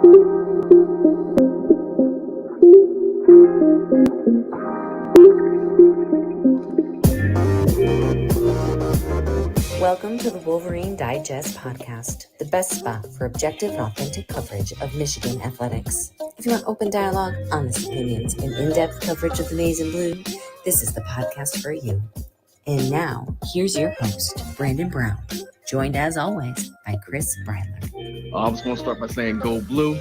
Welcome to the Wolverine Digest podcast, the best spot for objective and authentic coverage of Michigan athletics. If you want open dialogue, honest opinions, and in-depth coverage of the maize and blue, this is the podcast for you. And now, here's your host, Brandon Brown, joined as always by Chris Breiler. I was going to start by saying go blue.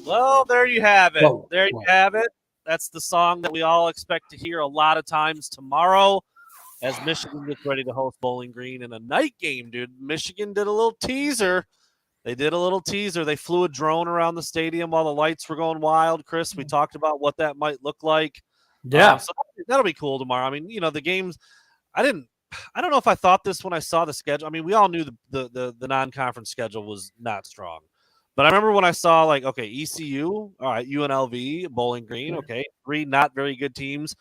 Well, there you have it. There you have it. That's the song that we all expect to hear a lot of times tomorrow as Michigan gets ready to host Bowling Green in a night game, dude. Michigan did a little teaser. They flew a drone around the stadium while the lights were going wild. Chris, we talked about what that might look like. Yeah. So that'll be cool tomorrow. I mean, you know, the games, I don't know if I thought this when I saw the schedule. I mean, we all knew the non-conference schedule was not strong. But I remember when I saw, like, okay, ECU, all right, UNLV, Bowling Green, okay, 3 not very good teams.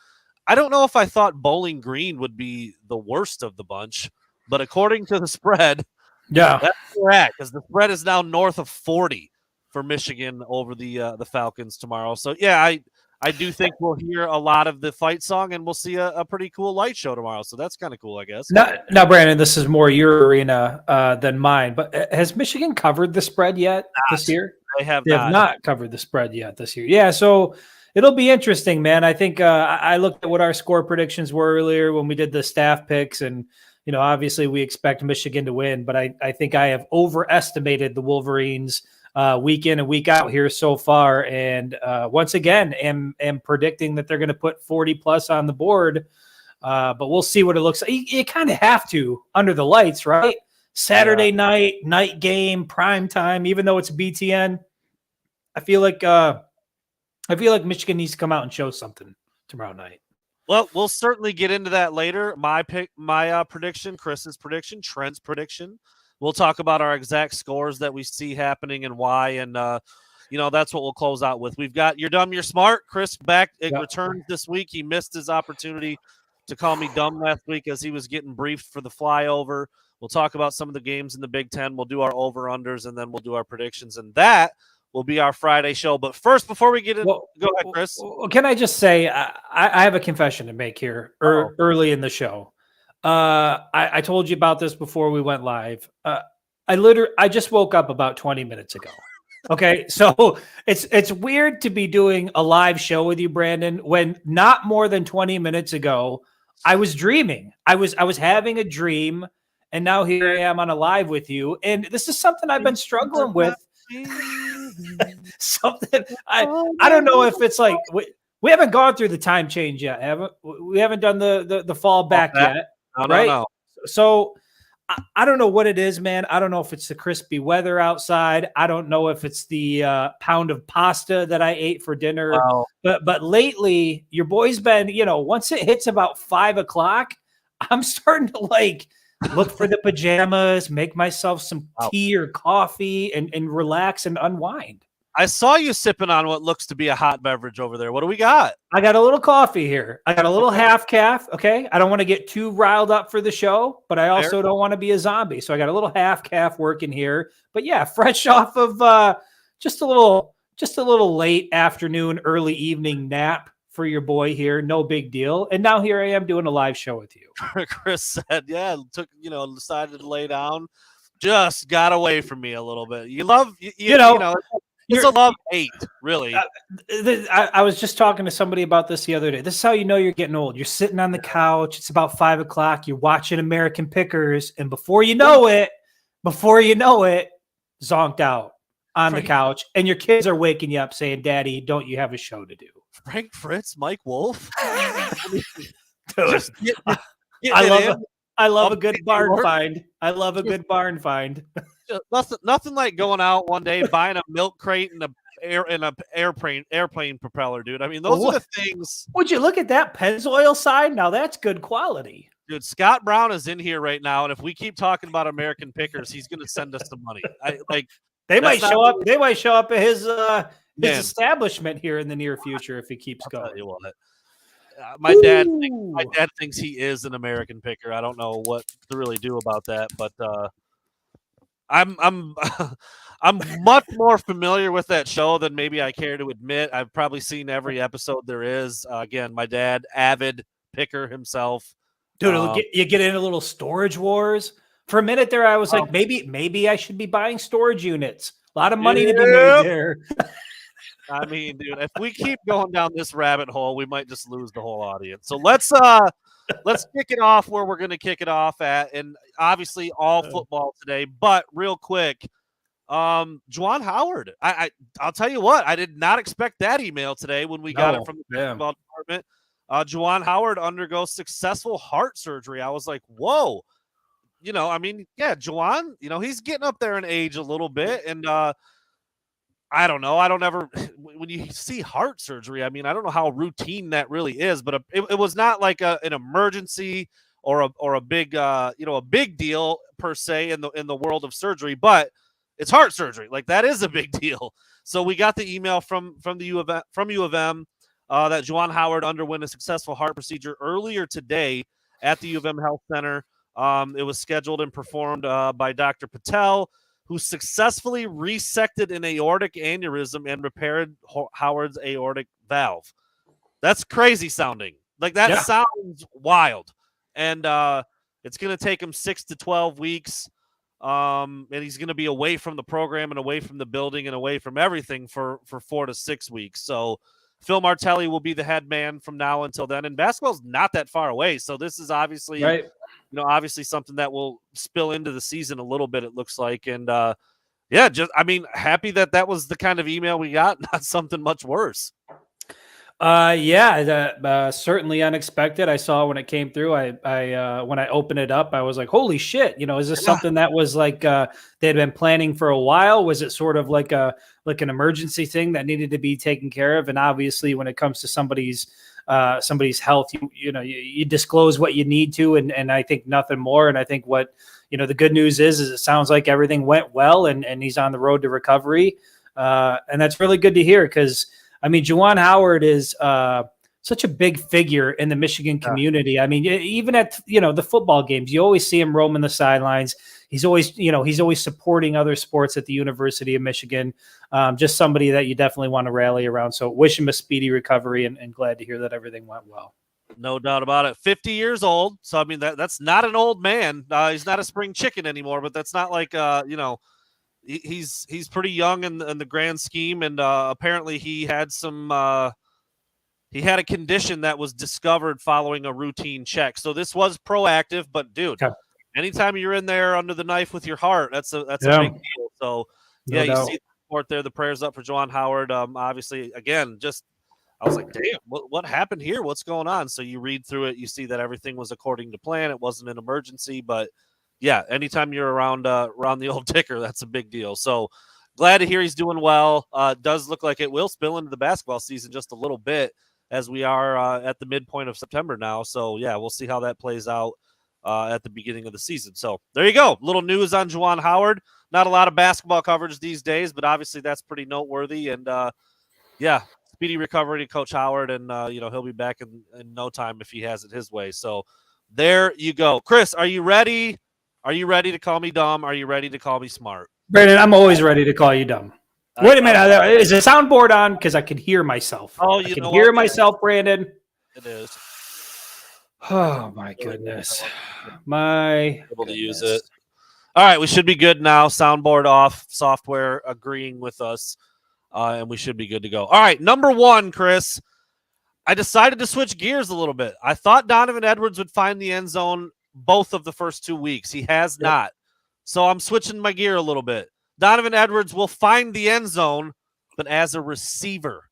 I don't know if I thought Bowling Green would be the worst of the bunch, but according to the spread, that's correct, because the spread is now north of 40 for Michigan over the Falcons tomorrow. So, yeah, I do think we'll hear a lot of the fight song, and we'll see a pretty cool light show tomorrow. So that's kind of cool, I guess. Now, Brandon, this is more your arena than mine, but has Michigan covered the spread yet this year? They have not covered the spread yet this year. Yeah, so it'll be interesting, man. I think I looked at what our score predictions were earlier when we did the staff picks, and you know, obviously we expect Michigan to win, but I think I have overestimated the Wolverines week in and week out here so far. And once again, am predicting that they're going to put 40 plus on the board. But we'll see what it looks like. You kind of have to under the lights, right? Saturday night game, prime time, even though it's BTN. I feel like Michigan needs to come out and show something tomorrow night. Well, we'll certainly get into that later. My prediction, Chris's prediction, Trent's prediction. We'll talk about our exact scores that we see happening and why, and that's what we'll close out with. We've got You're Dumb, You're Smart. Chris back. It returns this week. He missed his opportunity to call me dumb last week as he was getting briefed for the flyover. We'll talk about some of the games in the Big Ten. We'll do our over-unders, and then we'll do our predictions, and that will be our Friday show. But first, before we get in, go ahead, Chris. Can I just say I have a confession to make here early in the show. I told you about this before we went live. I just woke up about 20 minutes ago. Okay. So it's weird to be doing a live show with you, Brandon, when not more than 20 minutes ago, I was dreaming. I was having a dream, and now here I am on a live with you. And this is something I've been struggling with. Something I don't know if it's like we haven't gone through the time change yet, haven't we? Haven't done the fall back yet. Right. No. So I don't know what it is, man. I don't know if it's the crispy weather outside. I don't know if it's the pound of pasta that I ate for dinner. Wow. But lately, your boy's been, once it hits about 5 o'clock, I'm starting to look for the pajamas, make myself some tea or coffee, and relax and unwind. I saw you sipping on what looks to be a hot beverage over there. What do we got? I got a little coffee here. I got a little half calf. Okay. I don't want to get too riled up for the show, but I also don't want to be a zombie. So I got a little half calf working here. But yeah, fresh off of just a little late afternoon, early evening nap for your boy here. No big deal. And now here I am doing a live show with you. Chris said, decided to lay down. Just got away from me a little bit. It's a love-hate, really. I was just talking to somebody about this the other day. This is how you know you're getting old. You're sitting on the couch. It's about 5 o'clock. You're watching American Pickers. And before you know it, zonked out on the couch. And your kids are waking you up saying, Daddy, don't you have a show to do? Frank Fritz, Mike Wolf. Dude, I love a good barn find. I love a good barn find. Nothing like going out one day, buying a milk crate airplane propeller, dude. I mean, those are the things. Would you look at that Pennzoil side? Now that's good quality. Dude, Scott Brown is in here right now, and if we keep talking about American Pickers, he's going to send us some money. They might show up. They might show up at his Man. establishment here in the near future if he keeps I'll going. tell you what. My dad thinks he is an American Picker. I don't know what to really do about that, but I'm I'm much more familiar with that show than maybe I care to admit. I've probably seen every episode there is. Again, my dad, avid picker himself. Dude, you get into little storage wars. For a minute there, I was like, maybe I should be buying storage units. A lot of money to be made there. I mean, dude, if we keep going down this rabbit hole, we might just lose the whole audience. So let's kick it off where we're going to kick it off at, and obviously all football today. But real quick, Juwan Howard. I'll tell you what, I did not expect that email today when we got it from the basketball department. Juwan Howard undergoes successful heart surgery. I was like, whoa. I mean, yeah, Juwan, he's getting up there in age a little bit. And I don't know. I don't ever, when you see heart surgery, I mean, I don't know how routine that really is, but it was not like an emergency or a big, a big deal per se in the world of surgery, but it's heart surgery. Like that is a big deal. So we got the email from U of M that Juwan Howard underwent a successful heart procedure earlier today at the U of M Health Center. It was scheduled and performed by Dr. Patel, who successfully resected an aortic aneurysm and repaired Howard's aortic valve. That's crazy sounding. Like that sounds wild. And it's going to take him 6 to 12 weeks. And he's going to be away from the program and away from the building and away from everything for 4 to 6 weeks. So Phil Martelli will be the head man from now until then. And basketball's not that far away. So this is obviously, obviously something that will spill into the season a little bit, it looks like. And happy that was the kind of email we got, not something much worse. Certainly unexpected. I saw when it came through. I when I opened it up, I was like, "Holy shit!" Is this something that was like they had been planning for a while? Was it sort of like an emergency thing that needed to be taken care of? And obviously, when it comes to somebody's health, you disclose what you need to, and I think nothing more. And I think what the good news is it sounds like everything went well, and he's on the road to recovery, and that's really good to hear because. I mean, Juwan Howard is such a big figure in the Michigan community. I mean, even at the football games, you always see him roaming the sidelines. He's always supporting other sports at the University of Michigan. Just somebody that you definitely want to rally around. So wish him a speedy recovery and glad to hear that everything went well. No doubt about it. 50 years old. So, I mean, that's not an old man. He's not a spring chicken anymore, but that's not like, he's pretty young in the grand scheme, and apparently he had a condition that was discovered following a routine check. So this was proactive, but dude, anytime you're in there under the knife with your heart, that's a big deal. So you see the support there. The prayers up for Juwan Howard. Obviously, again, I was like, damn, what happened here? What's going on? So you read through it, you see that everything was according to plan. It wasn't an emergency, but yeah, anytime you're around the old ticker, that's a big deal. So glad to hear he's doing well. Does look like it will spill into the basketball season just a little bit as we are at the midpoint of September now. So yeah, we'll see how that plays out at the beginning of the season. So there you go. Little news on Juwan Howard. Not a lot of basketball coverage these days, but obviously that's pretty noteworthy. And speedy recovery to Coach Howard, and he'll be back in no time if he has it his way. So there you go. Chris, are you ready? Are you ready to call me dumb? Are you ready to call me smart? Brandon, I'm always ready to call you dumb. Wait a minute. Is the soundboard on? Because I can hear myself. I can hear myself, Brandon. It is. Oh, my goodness. Able to use it. All right, we should be good now. Soundboard off, software agreeing with us, and we should be good to go. All right, number one, Chris. I decided to switch gears a little bit. I thought Donovan Edwards would find the end zone both of the first 2 weeks. He has not. So I'm switching my gear a little bit. Donovan Edwards will find the end zone, but as a receiver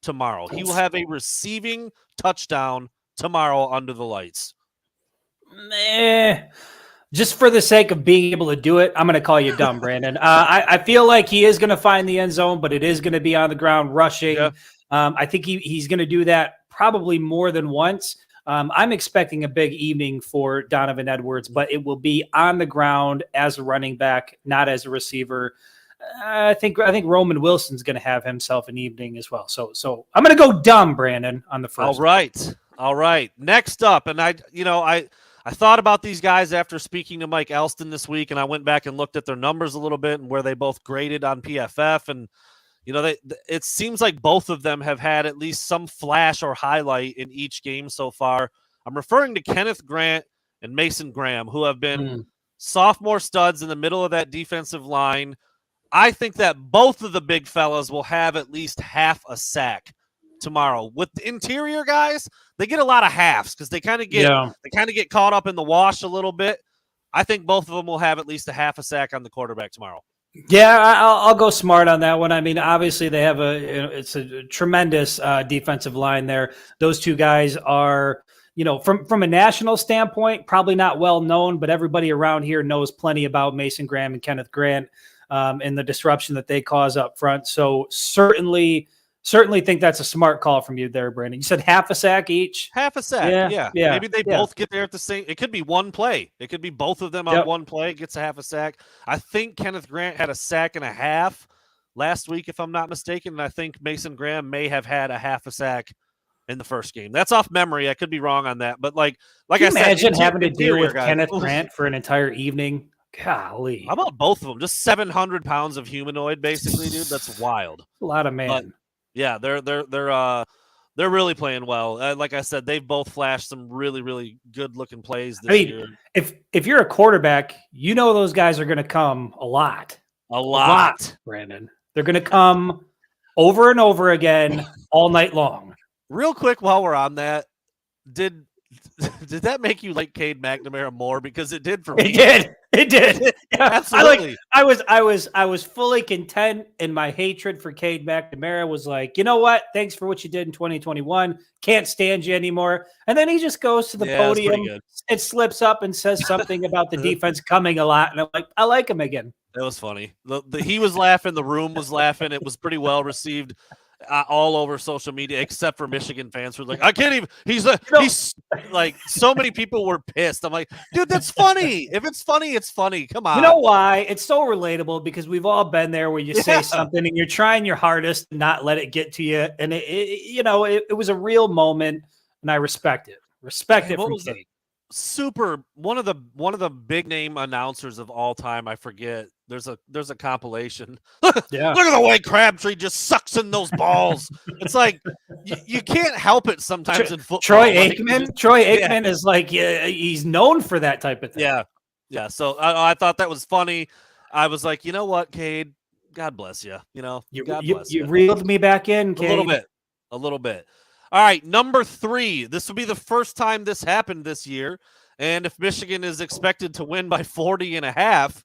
tomorrow. He will have a receiving touchdown tomorrow under the lights. Just for the sake of being able to do it, I'm going to call you dumb, Brandon. I feel like he is going to find the end zone, but it is going to be on the ground rushing. Yeah. I think he's going to do that probably more than once. I'm expecting a big evening for Donovan Edwards, but it will be on the ground as a running back, not as a receiver. I think Roman Wilson's going to have himself an evening as well. So I'm going to go dumb, Brandon, on the first. All right. Next up, and I thought about these guys after speaking to Mike Elston this week, and I went back and looked at their numbers a little bit and where they both graded on PFF, and it seems like both of them have had at least some flash or highlight in each game so far. I'm referring to Kenneth Grant and Mason Graham, who have been sophomore studs in the middle of that defensive line. I think that both of the big fellas will have at least half a sack tomorrow. With the interior guys, they get a lot of halves because they kind of get caught up in the wash a little bit. I think both of them will have at least a half a sack on the quarterback tomorrow. Yeah, I'll go smart on that one. I mean, obviously they have it's a tremendous defensive line there. Those two guys are, from a national standpoint, probably not well known, but everybody around here knows plenty about Mason Graham and Kenneth Grant and the disruption that they cause up front. So certainly think that's a smart call from you there, Brandon. You said half a sack each? Half a sack, yeah. Maybe they both get there at the same. It could be one play. It could be both of them on one play. Gets a half a sack. I think Kenneth Grant had a sack and a half last week, if I'm not mistaken. And I think Mason Graham may have had a half a sack in the first game. That's off memory. I could be wrong on that. But like I said, imagine having to deal with Kenneth Grant for an entire evening. Golly. How about both of them? Just 700 pounds of humanoid, basically, dude. That's wild. A lot of man. But, yeah, they're really playing well. Like I said, they've both flashed some really, really good looking plays this year. If you're a quarterback, those guys are going to come a lot, Brandon. They're going to come over and over again all night long. Real quick, while we're on that, did that make you like Cade McNamara more? Because it did for me. It did. Yeah, absolutely. I was fully content, and my hatred for Cade McNamara was like, you know what? Thanks for what you did in 2021. Can't stand you anymore. And then he just goes to the podium and slips up and says something about the defense coming a lot. And I'm like, I like him again. That was funny. He was laughing. The room was laughing. It was pretty well received. All over social media, except for Michigan fans who are like, I can't even. He's like, so many people were pissed. I'm like, dude, that's funny. If it's funny, it's funny. Come on. You know why? It's so relatable because we've all been there where you say something and you're trying your hardest to not let it get to you, and it was a real moment, and I respect it. Respect it from Kate. One of the big name announcers of all time. I forget. There's a compilation. Yeah. Look at the way Crabtree just sucks in those balls. It's like you can't help it sometimes in football. Troy Aikman is like he's known for that type of thing. Yeah. So I thought that was funny. I was like, you know what, Cade? God bless you. God bless you. You reeled me back in, Cade. A little bit. All right, number 3. This will be the first time this happened this year. And if Michigan is expected to win by 40.5,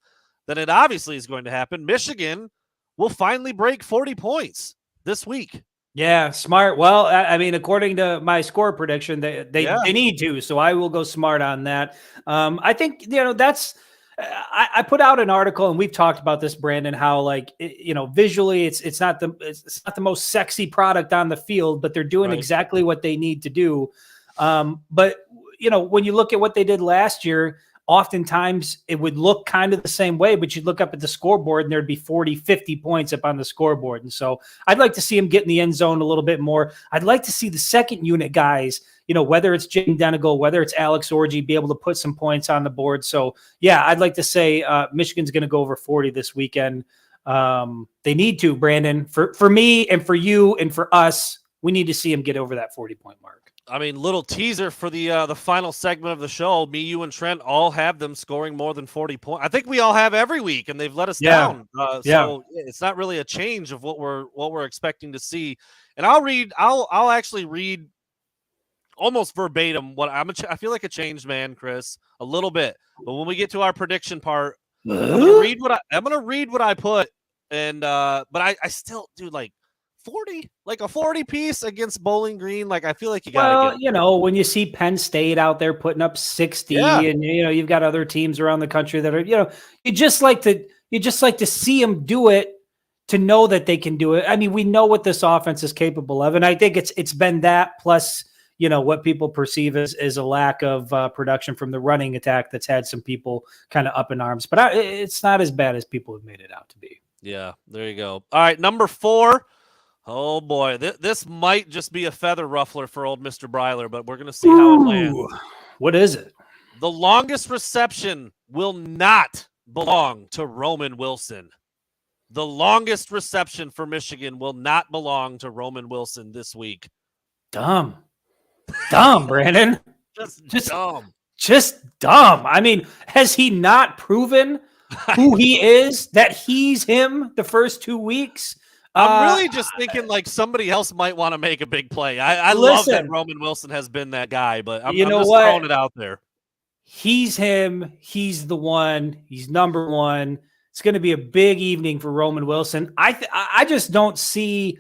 then it obviously is going to happen. Michigan will finally break 40 points this week. Yeah, smart. Well, I mean, according to my score prediction, they need to. So I will go smart on that. I think, that's – I put out an article, and we've talked about this, Brandon, how visually it's not the most sexy product on the field, but they're doing exactly what they need to do. But when you look at what they did last year, oftentimes it would look kind of the same way, but you'd look up at the scoreboard and there'd be 40, 50 points up on the scoreboard. And so I'd like to see him get in the end zone a little bit more. I'd like to see the second unit guys, whether it's Jim Denegal, whether it's Alex Orji, be able to put some points on the board. So yeah, I'd like to say Michigan's going to go over 40 this weekend. They need to, Brandon, for me and for you and for us, we need to see him get over that 40-point mark. I mean, little teaser for the final segment of the show. Me, you, and Trent all have them scoring more than 40 points. I think we all have every week, and they've let us down. So it's not really a change of what we're expecting to see. And I'll actually read almost verbatim what I feel like a changed man, Chris, a little bit. But when we get to our prediction part, I'm gonna read what I put, and but I still do like 40, like a 40 piece against Bowling Green. Like I feel like you got to get. When you see Penn State out there putting up 60, Yeah. and you've got other teams around the country that are, you just like to see them do it, to know that they can do it. I mean, we know what this offense is capable of, and I think it's been that plus what people perceive as a lack of production from the running attack that's had some people kind of up in arms. But it's not as bad as people have made it out to be. Yeah, there you go. All right, number 4. Oh boy, this might just be a feather ruffler for old Mr. Breiler, but we're gonna see how it lands. What is it? The longest reception will not belong to Roman Wilson. The longest reception for Michigan will not belong to Roman Wilson this week. Dumb, Brandon. Just dumb. Just dumb. I mean, has he not proven who he is, that he's him the first 2 weeks? I'm really just thinking like somebody else might want to make a big play. I love that Roman Wilson has been that guy, but I'm just throwing it out there. He's him. He's the one. He's number one. It's going to be a big evening for Roman Wilson. I just don't see.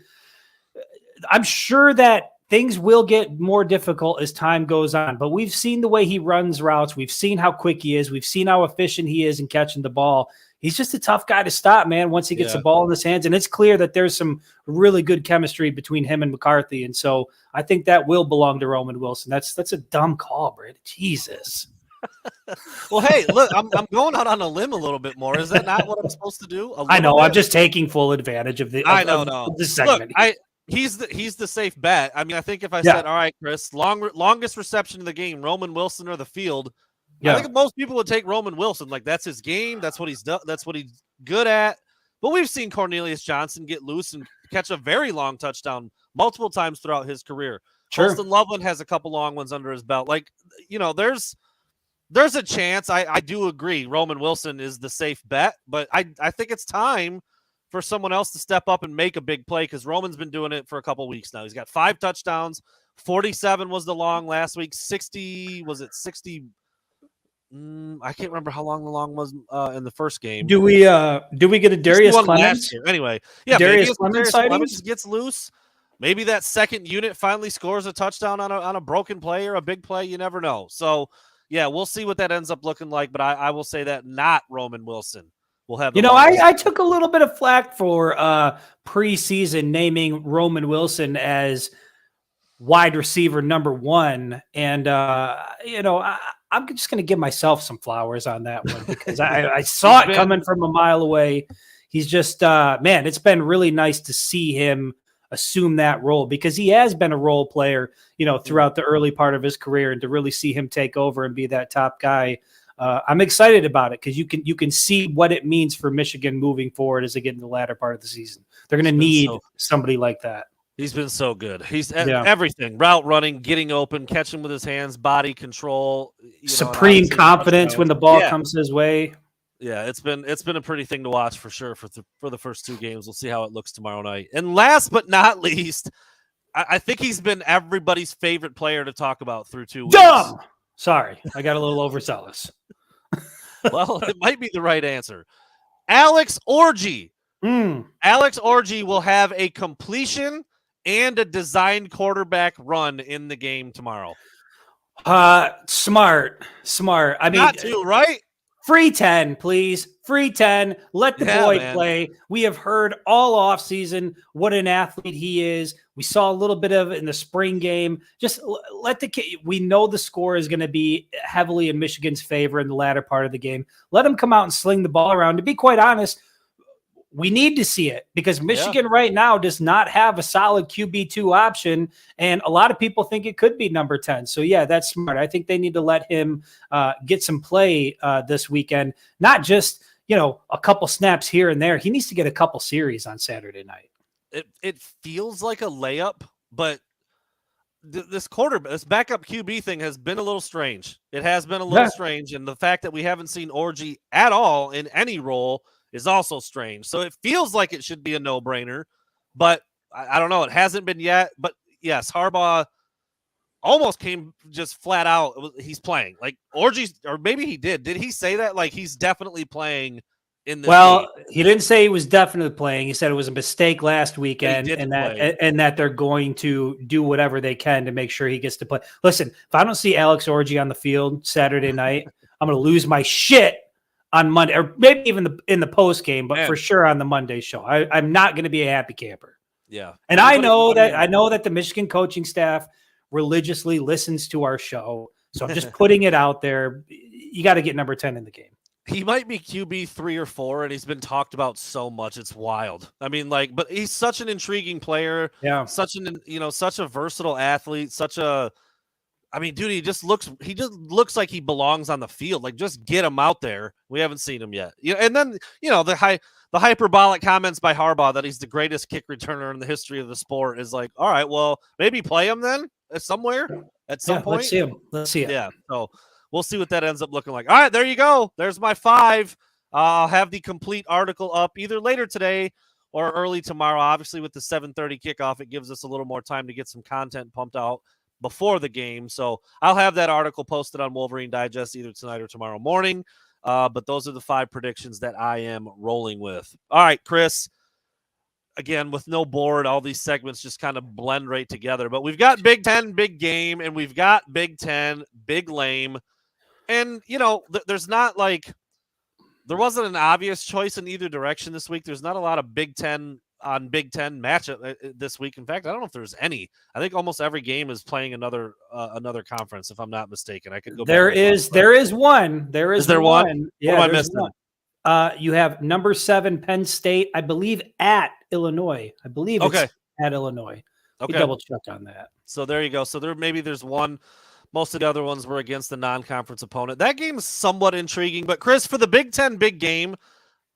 I'm sure that things will get more difficult as time goes on, but we've seen the way he runs routes. We've seen how quick he is. We've seen how efficient he is in catching the ball. He's just a tough guy to stop, man, once he gets the ball in his hands. And it's clear that there's some really good chemistry between him and McCarthy. And so I think that will belong to Roman Wilson. That's a dumb call, Brad. Jesus. Well, hey, look, I'm going out on a limb a little bit more. Is that not what I'm supposed to do? I know. I'm just taking full advantage of the segment. Look, he's the safe bet. I mean, I think if I said, all right, Chris, longest reception in the game, Roman Wilson or the field, I think most people would take Roman Wilson. Like, that's his game. That's what he's done. That's what he's good at. But we've seen Cornelius Johnson get loose and catch a very long touchdown multiple times throughout his career. Sure. Holston Loveland has a couple long ones under his belt. Like, there's a chance. I do agree Roman Wilson is the safe bet, but I think it's time for someone else to step up and make a big play, because Roman's been doing it for a couple weeks now. He's got 5 touchdowns. 47 was the long last week. 60, was it 60? I can't remember how long the long was in the first game. Do we get a Darius Clemens? Anyway, yeah, Darius Clemens gets loose. Maybe that second unit finally scores a touchdown on a broken play or a big play. You never know. So, yeah, we'll see what that ends up looking like. But I will say that not Roman Wilson will have. I took a little bit of flack for preseason naming Roman Wilson as wide receiver number 1, and I'm just going to give myself some flowers on that one, because I saw it coming from a mile away. He's just man, it's been really nice to see him assume that role, because he has been a role player, throughout the early part of his career, and to really see him take over and be that top guy. I'm excited about it, because you can see what it means for Michigan moving forward as they get in the latter part of the season. They're going to need somebody like that. He's been so good. He's everything: route running, getting open, catching with his hands, body control, supreme confidence when the ball comes his way. Yeah, it's been a pretty thing to watch for sure for the first 2 games. We'll see how it looks tomorrow night. And last but not least, I think he's been everybody's favorite player to talk about through 2 weeks. Dumb. Sorry, I got a little overzealous. Well, it might be the right answer. Alex Orji. Alex Orji will have a completion and a designed quarterback run in the game tomorrow. Smart. I mean, not too, right? Free 10, please. Free 10. Let the boy play. We have heard all offseason what an athlete he is. We saw a little bit of it in the spring game. Just let the kid. We know the score is going to be heavily in Michigan's favor in the latter part of the game. Let him come out and sling the ball around. To be quite honest, we need to see it, because Michigan right now does not have a solid QB2 option, and a lot of people think it could be number 10. So, yeah, that's smart. I think they need to let him get some play this weekend, not just, a couple snaps here and there. He needs to get a couple series on Saturday night. It feels like a layup, but this backup QB thing has been a little strange. It has been a little strange, and the fact that we haven't seen Orji at all in any role is also strange. So it feels like it should be a no-brainer, but I don't know. It hasn't been yet. But yes, Harbaugh almost came just flat out. He's playing like Orji, or maybe he did. Did he say that? Like, he's definitely playing in this game. He didn't say he was definitely playing. He said it was a mistake last weekend, didn't and that they're going to do whatever they can to make sure he gets to play. Listen, if I don't see Alex Orji on the field Saturday night, I'm going to lose my shit on Monday, or maybe even in the post game, but for sure on the Monday show. I'm not going to be a happy camper. Yeah, and I know that the Michigan coaching staff religiously listens to our show, so I'm just putting it out there. You got to get number 10 in the game. He might be QB 3 or 4, and he's been talked about so much. It's wild. I mean, but he's such an intriguing player. Yeah. Such a versatile athlete. Dude, he just looks like he belongs on the field. Like, just get him out there. We haven't seen him yet. And then, the hyperbolic comments by Harbaugh that he's the greatest kick returner in the history of the sport is like, all right, well, maybe play him then somewhere at some point. Let's see it. Yeah. So we'll see what that ends up looking like. All right, there you go. There's my 5. I'll have the complete article up either later today or early tomorrow. Obviously, with the 7:30 kickoff, it gives us a little more time to get some content pumped out before the game. So I'll have that article posted on Wolverine Digest either tonight or tomorrow morning. But those are the 5 predictions that I am rolling with. All right, Chris. Again, with no board, all these segments just kind of blend right together. But we've got Big Ten, big game, and we've got Big Ten, big lame. And, there's not there wasn't an obvious choice in either direction this week. There's not a lot of Big Ten on Big Ten matchup this week. In fact, I don't know if there's any. I think almost every game is playing another conference, if I'm not mistaken. I could go. There is one. Is there one? Yeah, what am I missing? You have number 7 Penn State, I believe, at Illinois. It's at Illinois. Okay. You double check on that. So there you go. So there's one. Most of the other ones were against the non-conference opponent. That game is somewhat intriguing. But, Chris, for the Big Ten big game,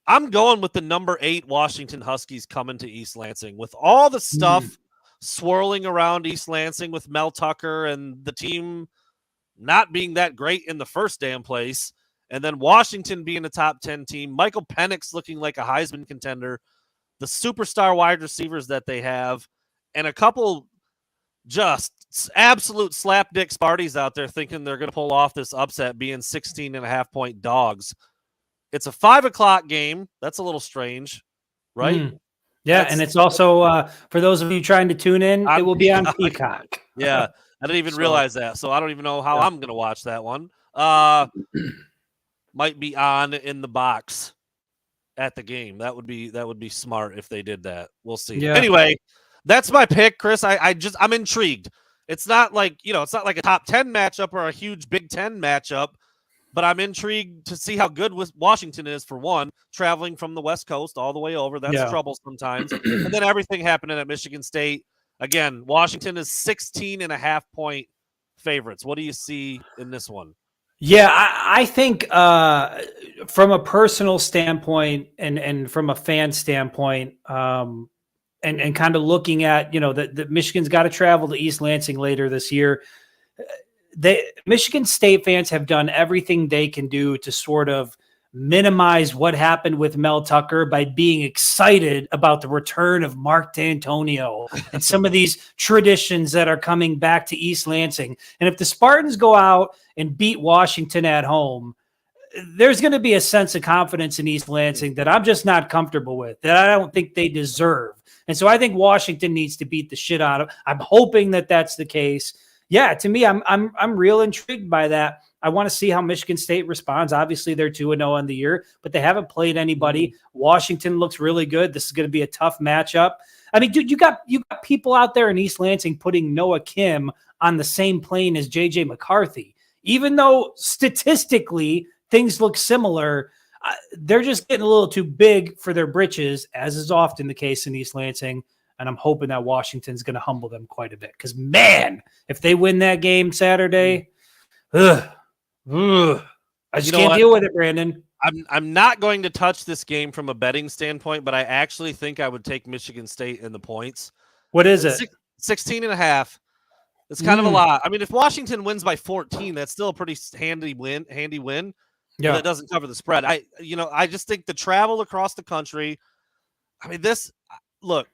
I'm going with the number 8 Washington Huskies coming to East Lansing. With all the stuff swirling around East Lansing with Mel Tucker and the team not being that great in the first damn place, and then Washington being a top 10 team, Michael Penix looking like a Heisman contender, the superstar wide receivers that they have, and a couple just absolute slapdick Sparties out there thinking they're going to pull off this upset being 16.5-point dogs. It's a 5:00 game. That's a little strange, right? Yeah, and it's also, for those of you trying to tune in, it will be on Peacock. Yeah, I didn't even realize that, so I don't even know how I'm going to watch that one. Might be on in the box at the game. That would be smart if they did that. We'll see. Yeah. Anyway, that's my pick, Chris. I'm intrigued. It's not like it's not like a top 10 matchup or a huge Big Ten matchup, but I'm intrigued to see how good Washington is, for one, traveling from the West Coast all the way over. That's trouble sometimes. And then everything happening at Michigan State. Again, Washington is 16.5-point favorites. What do you see in this one? Yeah, I think from a personal standpoint and from a fan standpoint, and kind of looking at, that Michigan's got to travel to East Lansing later this year. Michigan State fans have done everything they can do to sort of minimize what happened with Mel Tucker by being excited about the return of Mark D'Antonio and some of these traditions that are coming back to East Lansing. And if the Spartans go out and beat Washington at home, there's going to be a sense of confidence in East Lansing that I'm just not comfortable with, that I don't think they deserve. And so I think Washington needs to beat the shit out of. I'm hoping that that's the case. Yeah, to me, I'm real intrigued by that. I want to see how Michigan State responds. Obviously, they're 2-0 on the year, but they haven't played anybody. Washington looks really good. This is going to be a tough matchup. I mean, dude, you got people out there in East Lansing putting Noah Kim on the same plane as JJ McCarthy. Even though statistically things look similar, they're just getting a little too big for their britches, as is often the case in East Lansing. And I'm hoping that Washington's going to humble them quite a bit. Because, man, if they win that game Saturday, I just can't deal with it, Brandon. I'm not going to touch this game from a betting standpoint, but I actually think I would take Michigan State in the points. What is it? 16.5. It's kind of a lot. I mean, if Washington wins by 14, that's still a pretty handy win. Yeah, that doesn't cover the spread. I just think the travel across the country. I mean, look.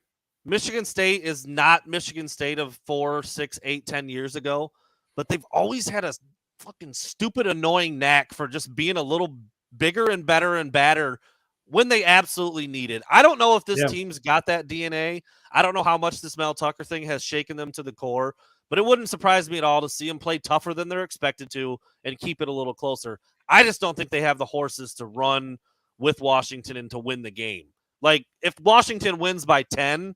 Michigan State is not Michigan State of 4, 6, 8, 10 years ago, but they've always had a fucking stupid, annoying knack for just being a little bigger and better and badder when they absolutely need it. I don't know if this Yeah. team's got that DNA. I don't know how much this Mel Tucker thing has shaken them to the core, but it wouldn't surprise me at all to see them play tougher than they're expected to and keep it a little closer. I just don't think they have the horses to run with Washington and to win the game. Like, if Washington wins by 10,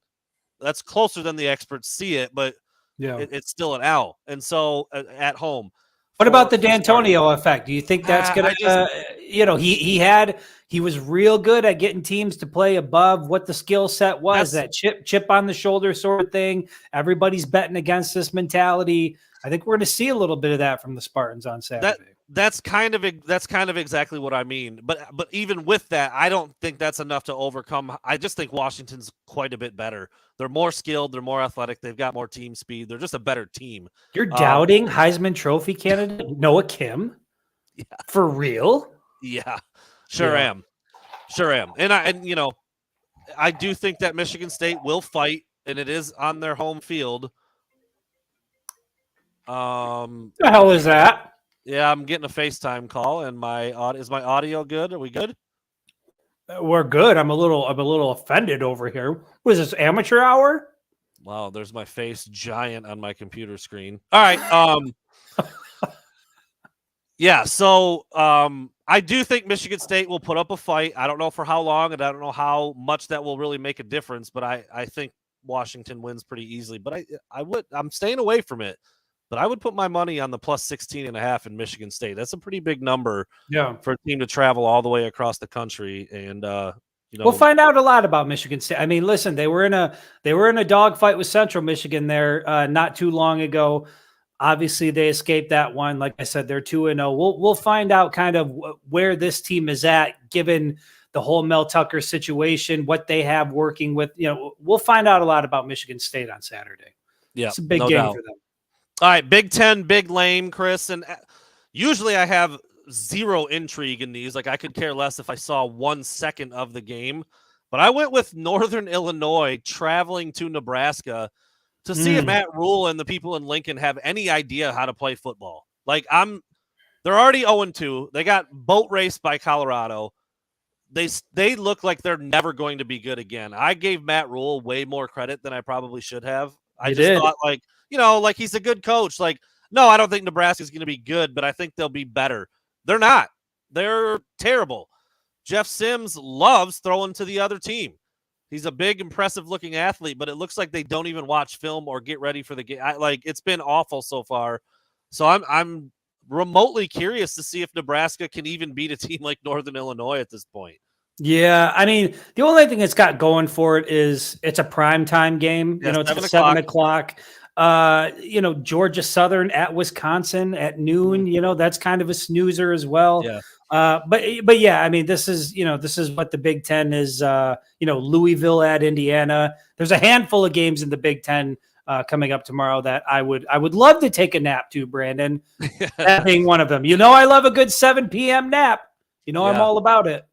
that's closer than the experts see it, but it's still an L. And so at home. What about the D'Antonio effect? Do you think that's going to, he was real good at getting teams to play above what the skill set was, that chip on the shoulder sort of thing. Everybody's betting against this mentality. I think we're going to see a little bit of that from the Spartans on Saturday. That's kind of exactly what I mean. But even with that, I don't think that's enough to overcome. I just think Washington's quite a bit better. They're more skilled. They're more athletic. They've got more team speed. They're just a better team. You're doubting Heisman Trophy candidate Noah Kim? Yeah. For real? Yeah, sure am. And I do think that Michigan State will fight, and it is on their home field. The hell is that? Yeah, I'm getting a FaceTime call, and is my audio good? Are we good? We're good. I'm a little offended over here. Was this amateur hour? Wow, there's my face giant on my computer screen. All right. Yeah, so I do think Michigan State will put up a fight. I don't know for how long, and I don't know how much that will really make a difference, but I think Washington wins pretty easily. But I'm staying away from it. But I would put my money on the plus 16.5 in Michigan State. That's a pretty big number for a team to travel all the way across the country. And we'll find out a lot about Michigan State. I mean, listen, they were in a dogfight with Central Michigan there not too long ago. Obviously, they escaped that one. Like I said, they're 2-0. We'll find out kind of where this team is at, given the whole Mel Tucker situation, what they have working with. We'll find out a lot about Michigan State on Saturday. Yeah, it's a big game for them. All right, Big Ten, big lame, Chris. And usually I have zero intrigue in these. Like, I could care less if I saw 1 second of the game. But I went with Northern Illinois traveling to Nebraska to see if Matt Rule and the people in Lincoln have any idea how to play football. Like, they're already 0-2. They got boat raced by Colorado. They look like they're never going to be good again. I gave Matt Rule way more credit than I probably should have. I thought, like he's a good coach. Like, no, I don't think Nebraska's going to be good, but I think they'll be better. They're not. They're terrible. Jeff Sims loves throwing to the other team. He's a big, impressive-looking athlete, but it looks like they don't even watch film or get ready for the game. It's been awful so far. So I'm remotely curious to see if Nebraska can even beat a team like Northern Illinois at this point. Yeah, I mean, the only thing it's got going for it is it's a primetime game. Yeah, it's at 7 o'clock. Georgia Southern at Wisconsin at noon. That's kind of a snoozer as well. Yeah. But yeah, I mean, this is what the Big Ten is. Louisville at Indiana. There's a handful of games in the Big Ten coming up tomorrow that I would love to take a nap to, Brandon. That being one of them. I love a good 7 p.m. nap. I'm all about it.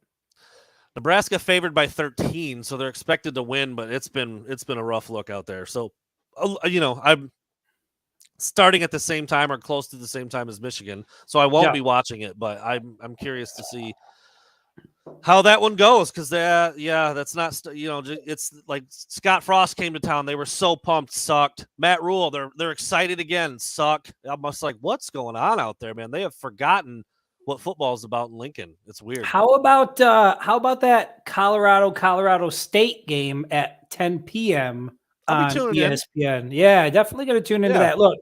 Nebraska favored by 13, so they're expected to win, but it's been a rough look out there. So, I'm starting at the same time or close to the same time as Michigan, so I won't be watching it. But I'm curious to see how that one goes because that's not it's like Scott Frost came to town. They were so pumped, sucked. Matt Rule, they're excited again, suck. I'm just like, what's going on out there, man? They have forgotten what football is about in Lincoln. It's weird. How about that Colorado State game at 10 p.m. on ESPN? Yeah, definitely going to tune into that. Look,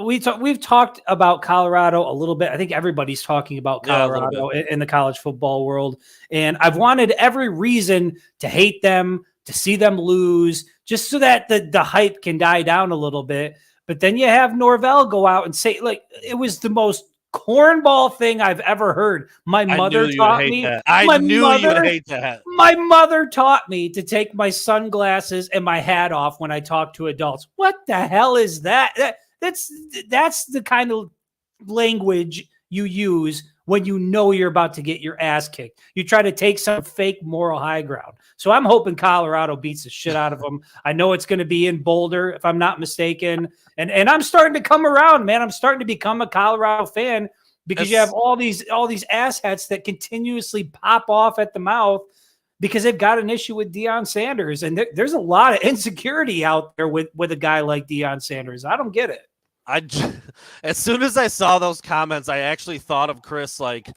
we've talked about Colorado a little bit. I think everybody's talking about Colorado in the college football world, and I've wanted every reason to hate them, to see them lose, just so that the hype can die down a little bit. But then you have Norvell go out and say, like, it was the most cornball thing I've ever heard. My mother taught me. I knew you would hate that. My mother taught me to take my sunglasses and my hat off when I talk to adults. What the hell is that? That's the kind of language you use when you know you're about to get your ass kicked. You try to take some fake moral high ground. So I'm hoping Colorado beats the shit out of them. I know it's going to be in Boulder, if I'm not mistaken. And I'm starting to come around, man. I'm starting to become a Colorado fan because you have all these asshats that continuously pop off at the mouth because they've got an issue with Deion Sanders. And there's a lot of insecurity out there with a guy like Deion Sanders. I don't get it. As soon as I saw those comments, I actually thought of Chris like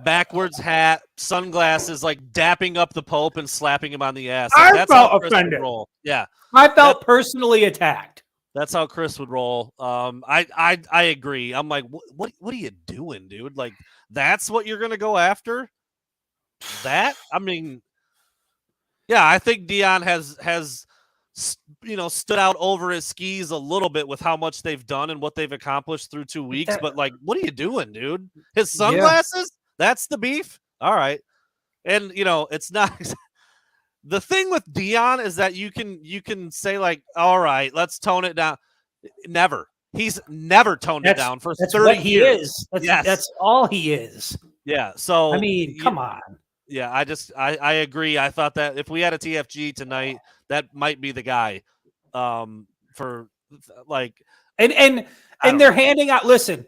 backwards hat, sunglasses, like dapping up the Pope and slapping him on the ass. Like, I felt offended. Roll. Yeah, I felt personally attacked. That's how Chris would roll. I agree. I'm like, what are you doing, dude? Like, that's what you're gonna go after? That? I mean, yeah, I think Deion has stood out over his skis a little bit with how much they've done and what they've accomplished through 2 weeks. But like, what are you doing, dude? His sunglasses? Yeah. That's the beef? All right. And it's not the thing with Deion is that you can say like, all right, let's tone it down. Never. He's never toned it down for 30 years. That's all he is. Yeah. So I mean, come on. Yeah, I agree. I thought that if we had a TFG tonight, that might be the guy. For like, and they're handing out. Listen,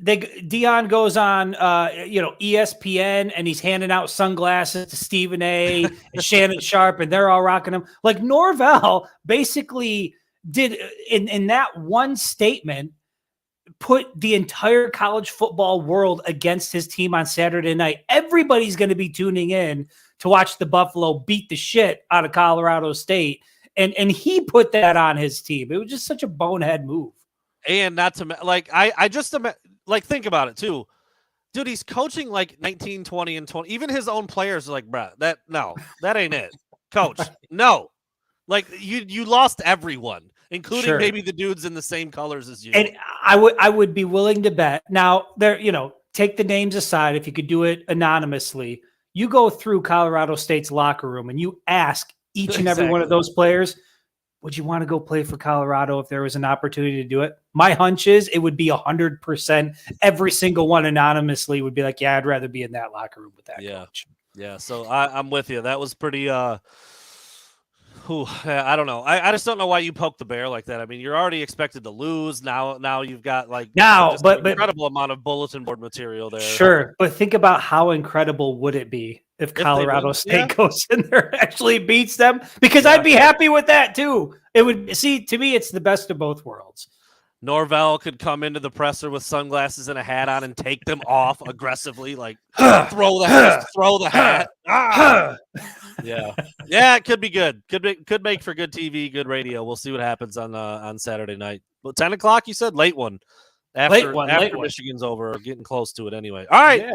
Deion goes on, ESPN, and he's handing out sunglasses to Stephen A. and Shannon Sharp, and they're all rocking them. Like Norvell basically did in that one statement. Put the entire college football world against his team on Saturday night. Everybody's going to be tuning in to watch the Buffalo beat the shit out of Colorado State. And he put that on his team. It was just such a bonehead move. And not to like, I just like, think about it too. Dude, he's coaching like 19, 20, and 20. Even his own players are like, bruh, that ain't it. Coach, no. Like you lost everyone, including maybe the dudes in the same colors as you. And I would be willing to bet. Now, there, take the names aside. If you could do it anonymously, you go through Colorado State's locker room and you ask each and every one of those players, would you want to go play for Colorado if there was an opportunity to do it? My hunch is it would be 100%. Every single one anonymously would be like, yeah, I'd rather be in that locker room with that coach. Yeah. So I'm with you. That was pretty, I don't know. I just don't know why you poke the bear like that. I mean, you're already expected to lose. Now you've got like but incredible amount of bulletin board material there. Sure, but think about how incredible would it be if Colorado State goes in there and actually beats them? Because I'd be happy with that too. It would to me, it's the best of both worlds. Norvell could come into the presser with sunglasses and a hat on and take them off aggressively, like throw the hat. Yeah, it could be good. Could make for good TV, good radio. We'll see what happens on Saturday night. But 10 o'clock, you said late one. After Michigan's over, or getting close to it anyway. All right,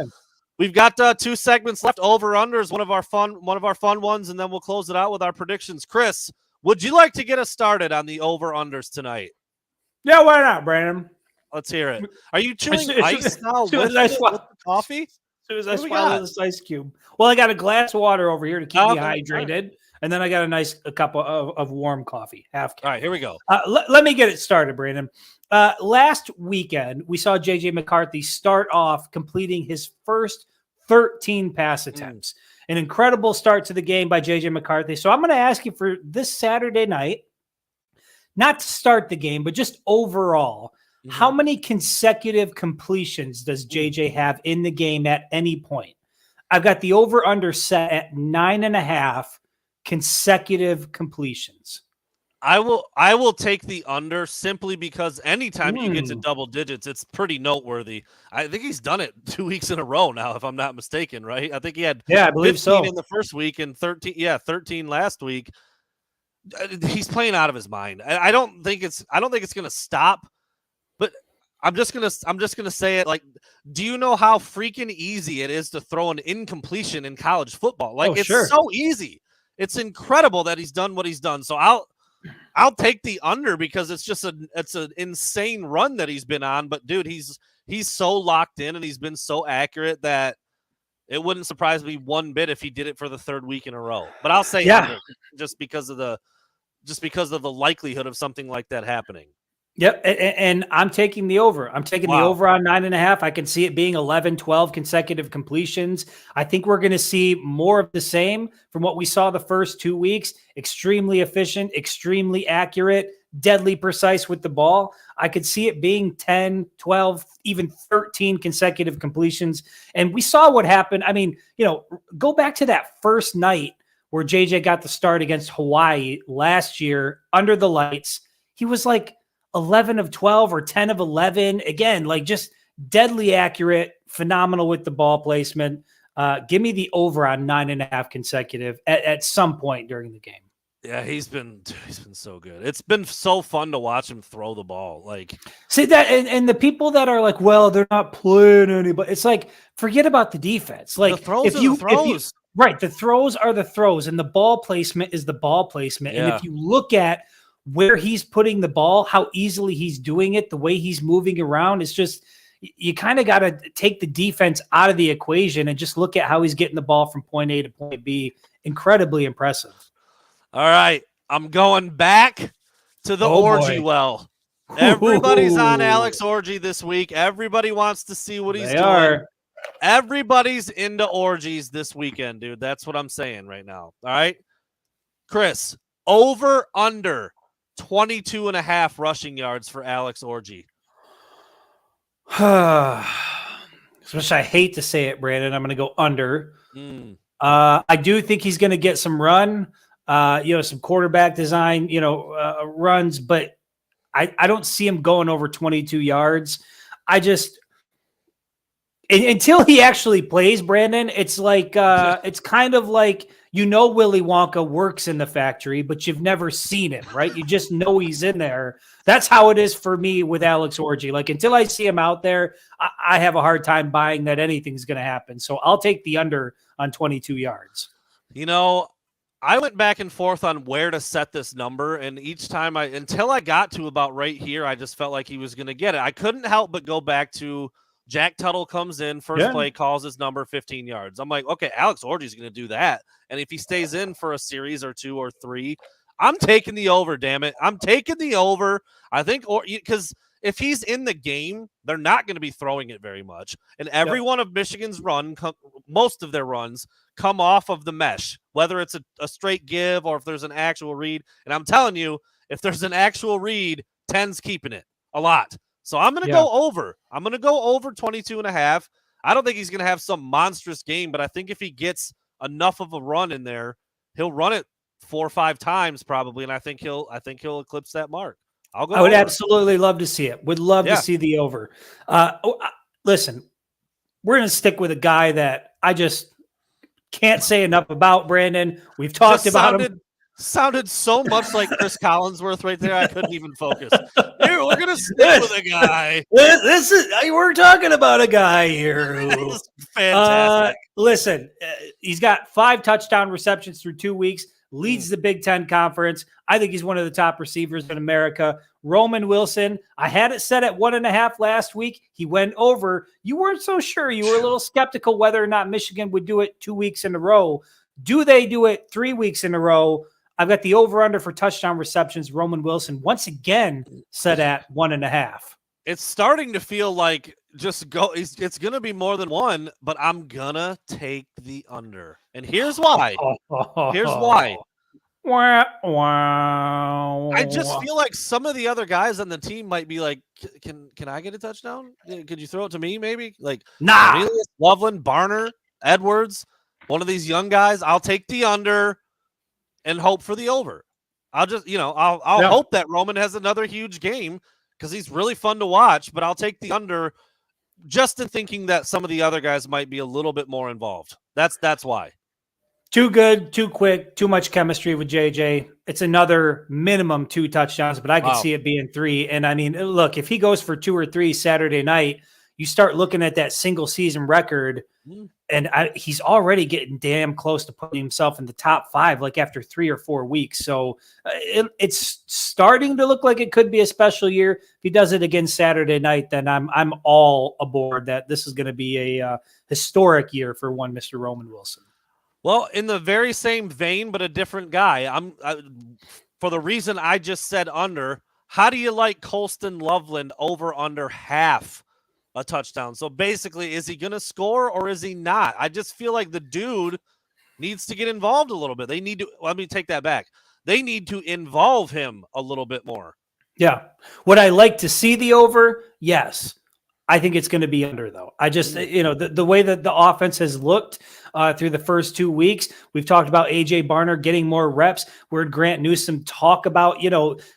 we've got 2 segments left. Over unders, one of our fun ones, and then we'll close it out with our predictions. Chris, would you like to get us started on the over unders tonight? Yeah, why not, Brandon? Let's hear it. Are you chewing ice now with the coffee? As soon as I swallow this ice cube. Well, I got a glass of water over here to keep me hydrated, and then I got a cup of warm coffee. Half cup. All right, here we go. Let me get it started, Brandon. Last weekend, we saw J.J. McCarthy start off completing his first 13 pass attempts. An incredible start to the game by J.J. McCarthy. So I'm going to ask you for this Saturday night, not to start the game, but just overall, how many consecutive completions does JJ have in the game at any point? I've got the over-under set at 9.5 consecutive completions. I will take the under simply because anytime you get to double digits, it's pretty noteworthy. I think he's done it 2 weeks in a row now, if I'm not mistaken, right? I think he had I believe 15 in the first week and 13 last week. He's playing out of his mind. I don't think it's going to stop, but I'm just going to say it. Like, do you know how freaking easy it is to throw an incompletion in college football? Like, so easy. It's incredible that he's done what he's done. So I'll take the under because it's an insane run that he's been on, but dude, he's so locked in and he's been so accurate that it wouldn't surprise me one bit if he did it for the 3rd week in a row. But I'll say under just because of the likelihood of something like that happening. Yep. And I'm taking the over. I'm taking the over on 9.5. I can see it being 11, 12 consecutive completions. I think we're going to see more of the same from what we saw the first 2 weeks. Extremely efficient, extremely accurate. deadly precise with the ball. I could see it being 10, 12, even 13 consecutive completions. And we saw what happened. I mean, go back to that first night where JJ got the start against Hawaii last year under the lights. He was like 11 of 12 or 10 of 11. Again, like just deadly accurate, phenomenal with the ball placement. Give me the over on 9.5 consecutive at some point during the game. Yeah, he's been so good. It's been so fun to watch him throw the ball. Like, see that, and the people that are like, well, they're not playing anybody. It's like, forget about the defense. Like, the throws are the throws. Right, the throws are the throws, and the ball placement is the ball placement. Yeah. And if you look at where he's putting the ball, how easily he's doing it, the way he's moving around, it's just, you kind of got to take the defense out of the equation and just look at how he's getting the ball from point A to point B. Incredibly impressive. All right, I'm going back to the orgy well. Everybody's on Alex Orgy this week. Everybody wants to see what he's doing. Everybody's into orgies this weekend, dude. That's what I'm saying right now. All right, Chris, over under 22.5 rushing yards for Alex Orgy. Which I hate to say it, Brandon. I'm going to go under. I do think he's going to get some run. Some quarterback design, runs, but I don't see him going over 22 yards. Until he actually plays, Brandon, it's like, it's kind of like, Willy Wonka works in the factory, but you've never seen him, right? You just know he's in there. That's how it is for me with Alex Orgy. Like, until I see him out there, I have a hard time buying that anything's going to happen. So I'll take the under on 22 yards. I went back and forth on where to set this number, and each time until I got to about right here, I just felt like he was going to get it. I couldn't help but go back to Jack Tuttle comes in, first play, calls his number, 15 yards. I'm like, okay, Alex Orgy's going to do that. And if he stays in for a series or 2 or 3, I'm taking the over, damn it. I'm taking the over. I think, because if he's in the game, they're not going to be throwing it very much. And every one of Michigan's most of their runs come off of the mesh, whether it's a straight give or if there's an actual read. And I'm telling you, if there's an actual read, 10's keeping it a lot. So I'm going to go over. I'm going to go over 22.5. I don't think he's going to have some monstrous game, but I think if he gets enough of a run in there, he'll run it 4 or 5 times probably, and I think he'll eclipse that mark. I would absolutely love to see it. Would love to see the over. Listen, we're going to stick with a guy that I just can't say enough about, Brandon. We've talked about him. Sounded so much like Chris Collinsworth right there. I couldn't even focus. Here, we're gonna stick with a guy. We're talking about a guy here who fantastic. Listen, he's got 5 touchdown receptions through 2 weeks. Leads the Big Ten Conference. I think he's one of the top receivers in America. Roman Wilson, I had it set at 1.5 last week. He went over. You weren't so sure. You were a little skeptical whether or not Michigan would do it 2 weeks in a row. Do they do it 3 weeks in a row? I've got the over-under for touchdown receptions. Roman Wilson once again set at 1.5. It's starting to feel like just go. It's going to be more than one, but I'm going to take the under. And here's why. Wow. I just feel like some of the other guys on the team might be like, can I get a touchdown? Could you throw it to me maybe? Like, nah. Loveland, Barner, Edwards, one of these young guys. I'll take the under and hope for the over. I'll just, I'll hope that Roman has another huge game because he's really fun to watch, but I'll take the under just in thinking that some of the other guys might be a little bit more involved. That's why. Too good, too quick, too much chemistry with JJ. It's another minimum 2 touchdowns, but I could see it being 3. And I mean, look, if he goes for 2 or 3 Saturday night, you start looking at that single season record, and he's already getting damn close to putting himself in the top 5, like after 3 or 4 weeks. So it's starting to look like it could be a special year. If he does it again Saturday night, then I'm all aboard that this is going to be a historic year for one Mr. Roman Wilson. Well, in the very same vein, but a different guy. For the reason I just said under. How do you like Colston Loveland over under half a touchdown? So basically, is he going to score or is he not? I just feel like the dude needs to get involved a little bit. Let me take that back. They need to involve him a little bit more. Yeah. Would I like to see the over? Yes. I think it's going to be under, though. I just, the way that the offense has looked through the first 2 weeks, we've talked about AJ Barner getting more reps. We heard Grant Newsome talk about,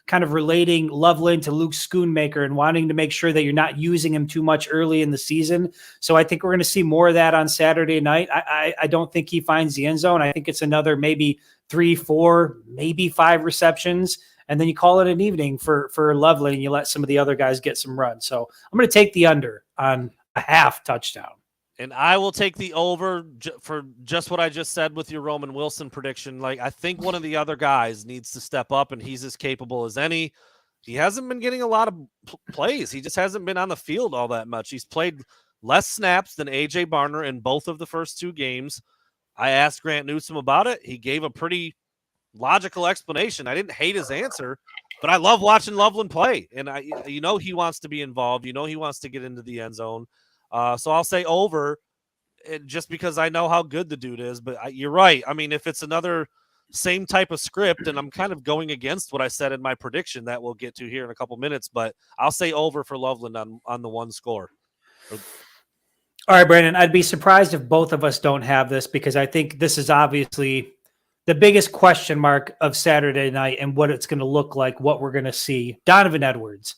kind of relating Loveland to Luke Schoonmaker and wanting to make sure that you're not using him too much early in the season. So I think we're going to see more of that on Saturday night. I don't think he finds the end zone. I think it's another maybe 3, 4, maybe 5 receptions. And then you call it an evening for Loveland and you let some of the other guys get some run. So I'm going to take the under on a half touchdown. And I will take the over for just what I just said with your Roman Wilson prediction. Like, I think one of the other guys needs to step up, and he's as capable as any. He hasn't been getting a lot of plays. He just hasn't been on the field all that much. He's played less snaps than AJ Barner in both of the first 2 games. I asked Grant Newsome about it. He gave a pretty logical explanation. I didn't hate his answer, but I love watching Loveland play. And he wants to be involved. He wants to get into the end zone. So I'll say over, just because I know how good the dude is. But you're right. I mean, if it's another same type of script, and I'm kind of going against what I said in my prediction that we'll get to here in a couple minutes, but I'll say over for Loveland on the one score. All right, Brandon, I'd be surprised if both of us don't have this, because I think this is obviously the biggest question mark of Saturday night and what it's going to look like, what we're going to see. Donovan Edwards.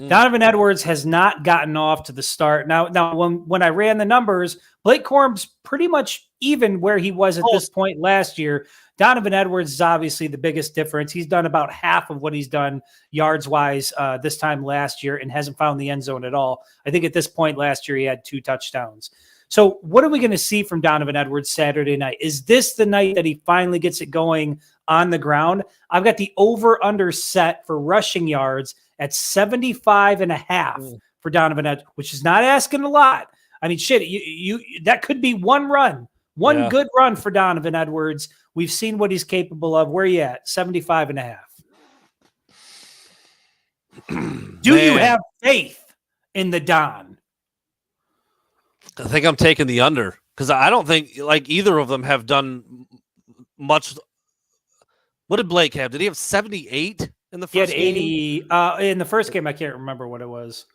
Donovan Edwards has not gotten off to the start. Now, when I ran the numbers, Blake Corum's pretty much even where he was at this point last year. Donovan Edwards is obviously the biggest difference. He's done about half of what he's done yards-wise this time last year and hasn't found the end zone at all. I think at this point last year he had 2 touchdowns. So what are we going to see from Donovan Edwards Saturday night? Is this the night that he finally gets it going on the ground? I've got the over-under set for rushing yards at 75.5 for Donovan Edwards, which is not asking a lot. I mean, shit, you that could be one run, good run for Donovan Edwards. We've seen what he's capable of. Where are you at? 75.5. Do you have faith in the Don? I think I'm taking the under, because I don't think like either of them have done much. What did Blake have? Did he have 78 in the first game? He had 80 in the first game. I can't remember what it was.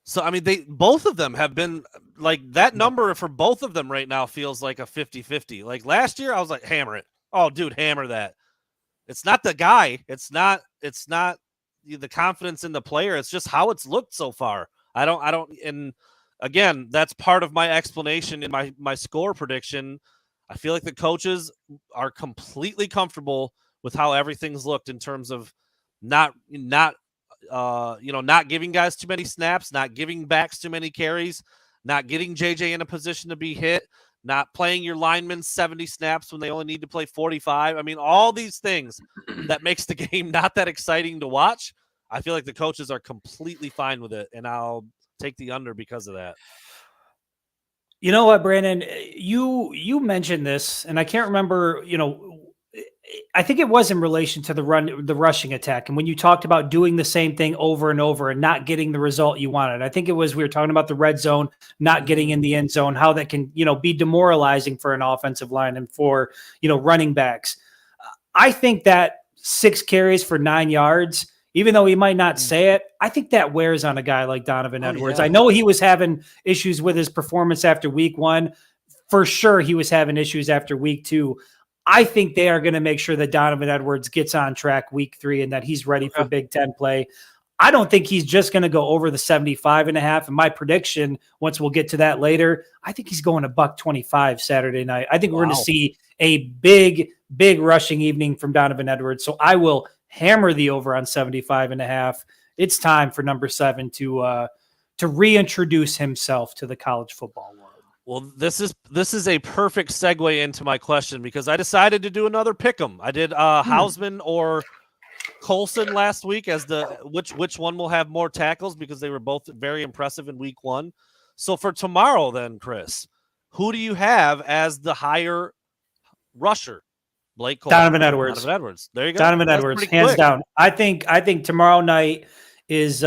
So, I mean, both of them have been like that number for both of them right now feels like a 50-50. Like last year, I was like, hammer it. Oh, dude, hammer that. It's not the guy. It's not the confidence in the player. It's just how it's looked so far. I don't. And again, that's part of my explanation in my score prediction. I feel like the coaches are completely comfortable with how everything's looked in terms of not giving guys too many snaps, not giving backs too many carries, not getting JJ in a position to be hit, not playing your linemen 70 snaps when they only need to play 45. I mean, all these things that makes the game not that exciting to watch. I feel like the coaches are completely fine with it, and I'll take the under because of that. You know what, Brandon? You mentioned this, and I can't remember, I think it was in relation to the rushing attack. And when you talked about doing the same thing over and over and not getting the result you wanted, I think it was, we were talking about the red zone, not getting in the end zone, how that can, be demoralizing for an offensive line and for, running backs. I think that 6 carries for 9 yards, even though he might not say it, I think that wears on a guy like Donovan Edwards. Yeah. I know he was having issues with his performance after week 1. For sure, he was having issues after week 2. I think they are going to make sure that Donovan Edwards gets on track week 3 and that he's ready for Big Ten play. I don't think he's just going to go over the 75.5. And my prediction, once we'll get to that later, I think he's going to $125 Saturday night. I think we're going to see a big rushing evening from Donovan Edwards. So I will hammer the over on 75.5. It's time for number 7 to reintroduce himself to the college football world. Well, this is a perfect segue into my question, because I decided to do another pick'em. I did Hausman or Colson last week as which one will have more tackles, because they were both very impressive in week 1. So for tomorrow then, Chris, who do you have as the higher rusher? Blake Cole. Donovan Edwards. Donovan Edwards. There you go. Donovan Edwards, hands down. I think tomorrow night is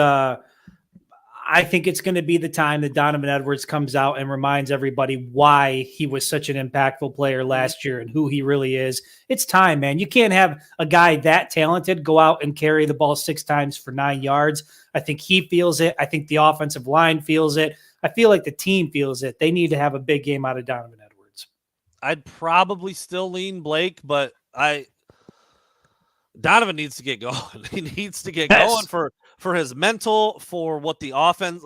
I think it's going to be the time that Donovan Edwards comes out and reminds everybody why he was such an impactful player last year and who he really is. It's time, man. You can't have a guy that talented go out and carry the ball 6 times for 9 yards. I think he feels it. I think the offensive line feels it. I feel like the team feels it. They need to have a big game out of Donovan Edwards. I'd probably still lean Blake, but Donovan needs to get going. He needs to get going for his mental, for what the offense,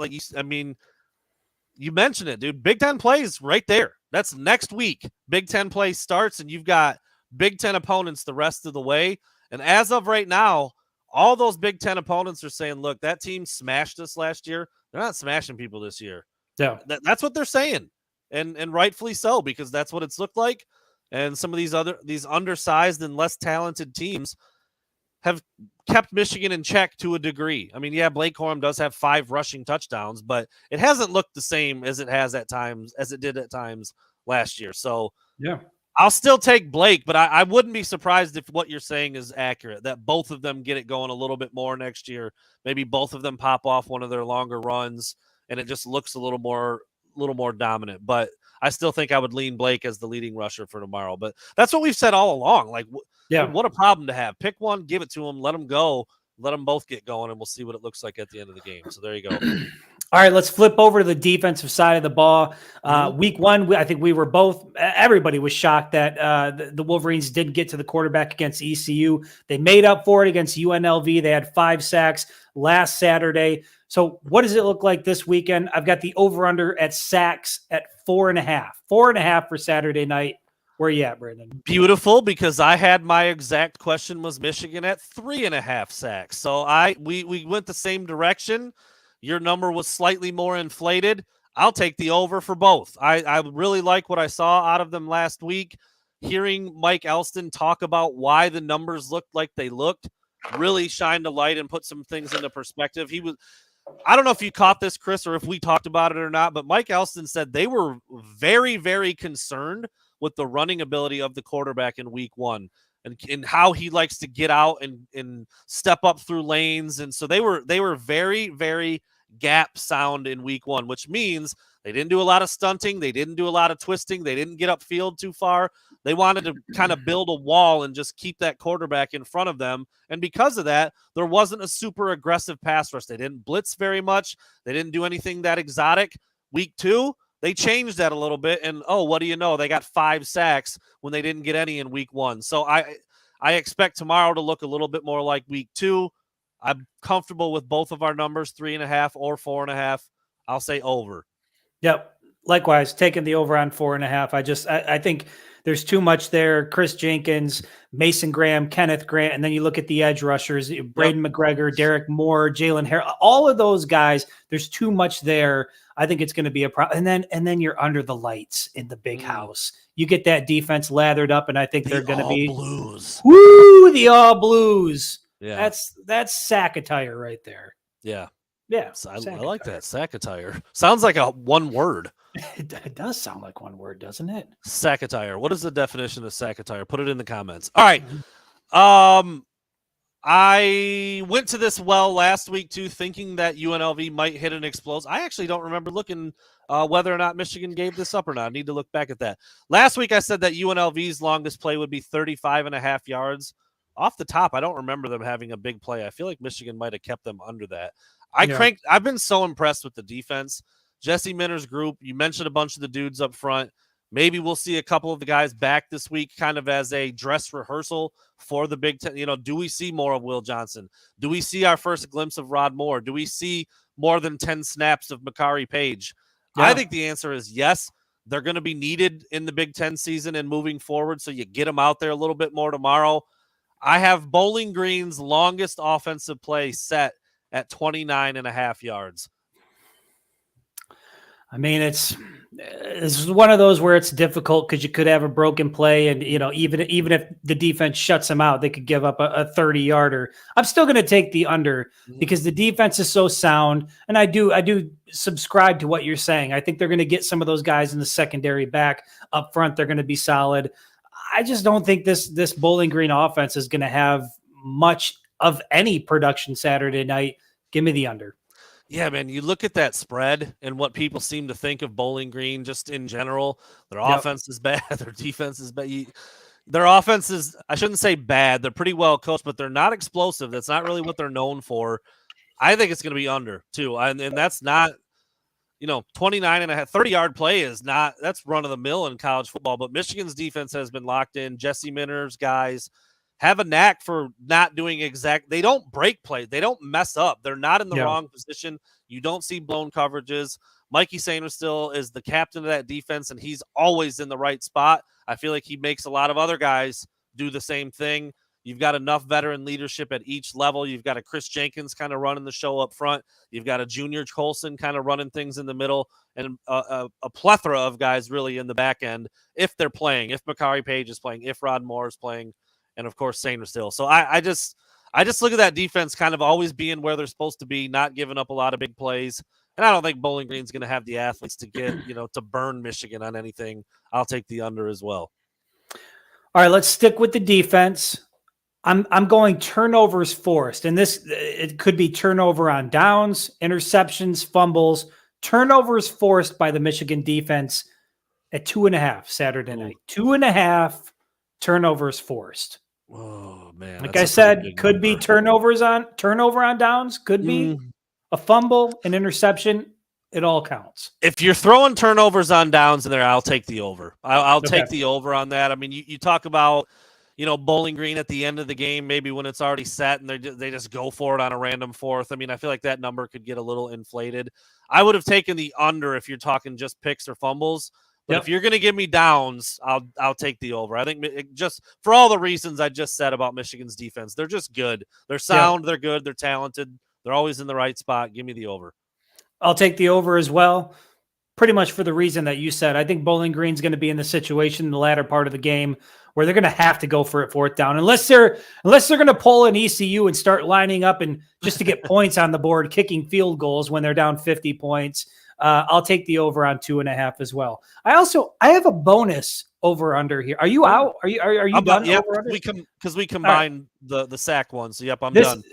you mentioned it, dude. Big Ten plays right there. That's next week. Big Ten play starts, and you've got Big Ten opponents the rest of the way. And as of right now, all those Big Ten opponents are saying, look, that team smashed us last year. They're not smashing people this year. Yeah. That's what they're saying. And rightfully so, because that's what it's looked like. And some of these undersized and less talented teams have kept Michigan in check to a degree. I mean, yeah, Blake Corum does have 5 rushing touchdowns, but it hasn't looked the same as it did at times last year. So yeah, I'll still take Blake, but I wouldn't be surprised if what you're saying is accurate, that both of them get it going a little bit more next year. Maybe both of them pop off one of their longer runs, and it just looks a little more dominant. But I still think I would lean Blake as the leading rusher for tomorrow. But that's what we've said all along. Like, what a problem to have. Pick one, give it to them, let them go, let them both get going, and we'll see what it looks like at the end of the game. So there you go. All right, let's flip over to the defensive side of the ball. Week 1, I think everybody was shocked that the Wolverines didn't get to the quarterback against ECU. They made up for it against UNLV. They had 5 sacks last Saturday. So what does it look like this weekend? I've got the over-under at sacks at 4.5. 4.5 for Saturday night. Where are you at, Brandon? Beautiful, because I had my exact question was Michigan at 3.5 sacks. So we went the same direction. Your number was slightly more inflated. I'll take the over for both. I really like what I saw out of them last week. Hearing Mike Elston talk about why the numbers looked like they looked really shined a light and put some things into perspective. I don't know if you caught this, Chris, or if we talked about it or not, but Mike Elston said they were very, very concerned with the running ability of the quarterback in week 1 and how he likes to get out and step up through lanes. And so they were very, very gap sound in week 1, which means they didn't do a lot of stunting. They didn't do a lot of twisting. They didn't get upfield too far. They wanted to kind of build a wall and just keep that quarterback in front of them. And because of that, there wasn't a super aggressive pass rush. They didn't blitz very much. They didn't do anything that exotic. Week 2, they changed that a little bit. And, what do you know? They got 5 sacks when they didn't get any in week 1. So I expect tomorrow to look a little bit more like week 2. I'm comfortable with both of our numbers, 3.5 or 4.5. I'll say over. Yep. Likewise, taking the over on 4.5. I think there's too much there. Chris Jenkins, Mason Graham, Kenneth Grant, and then you look at the edge rushers, Braden McGregor, Derek Moore, Jalen Hare, all of those guys. There's too much there. I think it's going to be a problem. And then you're under the lights in the big house. You get that defense lathered up, and I think they're going to be Blues. Woo, the All Blues. Yeah, that's sack attire right there. Yeah. Yeah, I like that. Sack attire. Sounds like one word. It does sound like one word, doesn't it? Sack attire. What is the definition of sack attire? Put it in the comments. All right. I went to this last week too, thinking that UNLV might hit an explosive. I actually don't remember looking whether or not Michigan gave this up or not. I need to look back at that. Last week I said that UNLV's longest play would be 35.5 yards. Off the top, I don't remember them having a big play. I feel like Michigan might have kept them under that. I've been so impressed with the defense. Jesse Minter's group. You mentioned a bunch of the dudes up front. Maybe we'll see a couple of the guys back this week kind of as a dress rehearsal for the Big Ten. Do we see more of Will Johnson? Do we see our first glimpse of Rod Moore? Do we see more than 10 snaps of Makari Page? Yeah. I think the answer is yes. They're going to be needed in the Big Ten season and moving forward, so you get them out there a little bit more tomorrow. I have Bowling Green's longest offensive play set at 29.5 yards. I mean, it's one of those where it's difficult because you could have a broken play, and even if the defense shuts them out, they could give up a 30-yarder. I'm still going to take the under because the defense is so sound, and I do subscribe to what you're saying. I think they're going to get some of those guys in the secondary back up front. They're going to be solid. I just don't think this Bowling Green offense is going to have much of any production Saturday night. Give me the under. Yeah, man, you look at that spread and what people seem to think of Bowling Green just in general. Their offense is bad. Their defense is bad. Their offense is, I shouldn't say bad. They're pretty well coached, but they're not explosive. That's not really what they're known for. I think it's going to be under, too. And that's not, 29 and a half, 30-yard play is not, that's run of the mill in college football. But Michigan's defense has been locked in. Jesse Minter's guys have a knack for not doing they don't break plays. They don't mess up. They're not in the wrong position. You don't see blown coverages. Mikey Sainristil is the captain of that defense, and he's always in the right spot. I feel like he makes a lot of other guys do the same thing. You've got enough veteran leadership at each level. You've got a Chris Jenkins kind of running the show up front. You've got a Junior Colson kind of running things in the middle, and a plethora of guys really in the back end if they're playing, if Makari Page is playing, if Rod Moore is playing, and of course Sainristil. So I just look at that defense kind of always being where they're supposed to be, not giving up a lot of big plays. And I don't think Bowling Green's going to have the athletes to get, to burn Michigan on anything. I'll take the under as well. All right, let's stick with the defense. I'm going turnovers forced, and it could be turnover on downs, interceptions, fumbles, turnovers forced by the Michigan defense at 2.5 Saturday night. 2.5 turnovers forced. Oh man! Like I said, could be turnover on downs, could be a fumble, an interception. It all counts. If you're throwing turnovers on downs in there, I'll take the over. I'll take the over on that. I mean, you talk about, Bowling Green at the end of the game, maybe when it's already set and they just go for it on a random fourth. I mean, I feel like that number could get a little inflated. I would have taken the under if you're talking just picks or fumbles. But if you're going to give me downs, I'll take the over. I think just for all the reasons I just said about Michigan's defense, they're just good. They're sound. They're good. They're talented. They're always in the right spot. Give me the over. I'll take the over as well. Pretty much for the reason that you said. I think Bowling Green's going to be in the situation in the latter part of the game where they're going to have to go for it fourth down, unless they're going to pull an ECU and start lining up and just to get points on the board, kicking field goals when they're down 50 points. I'll take the over on 2.5 as well. I have a bonus over under here. Are you out? Are you done? Yeah, because we combined the sack one. So I'm done.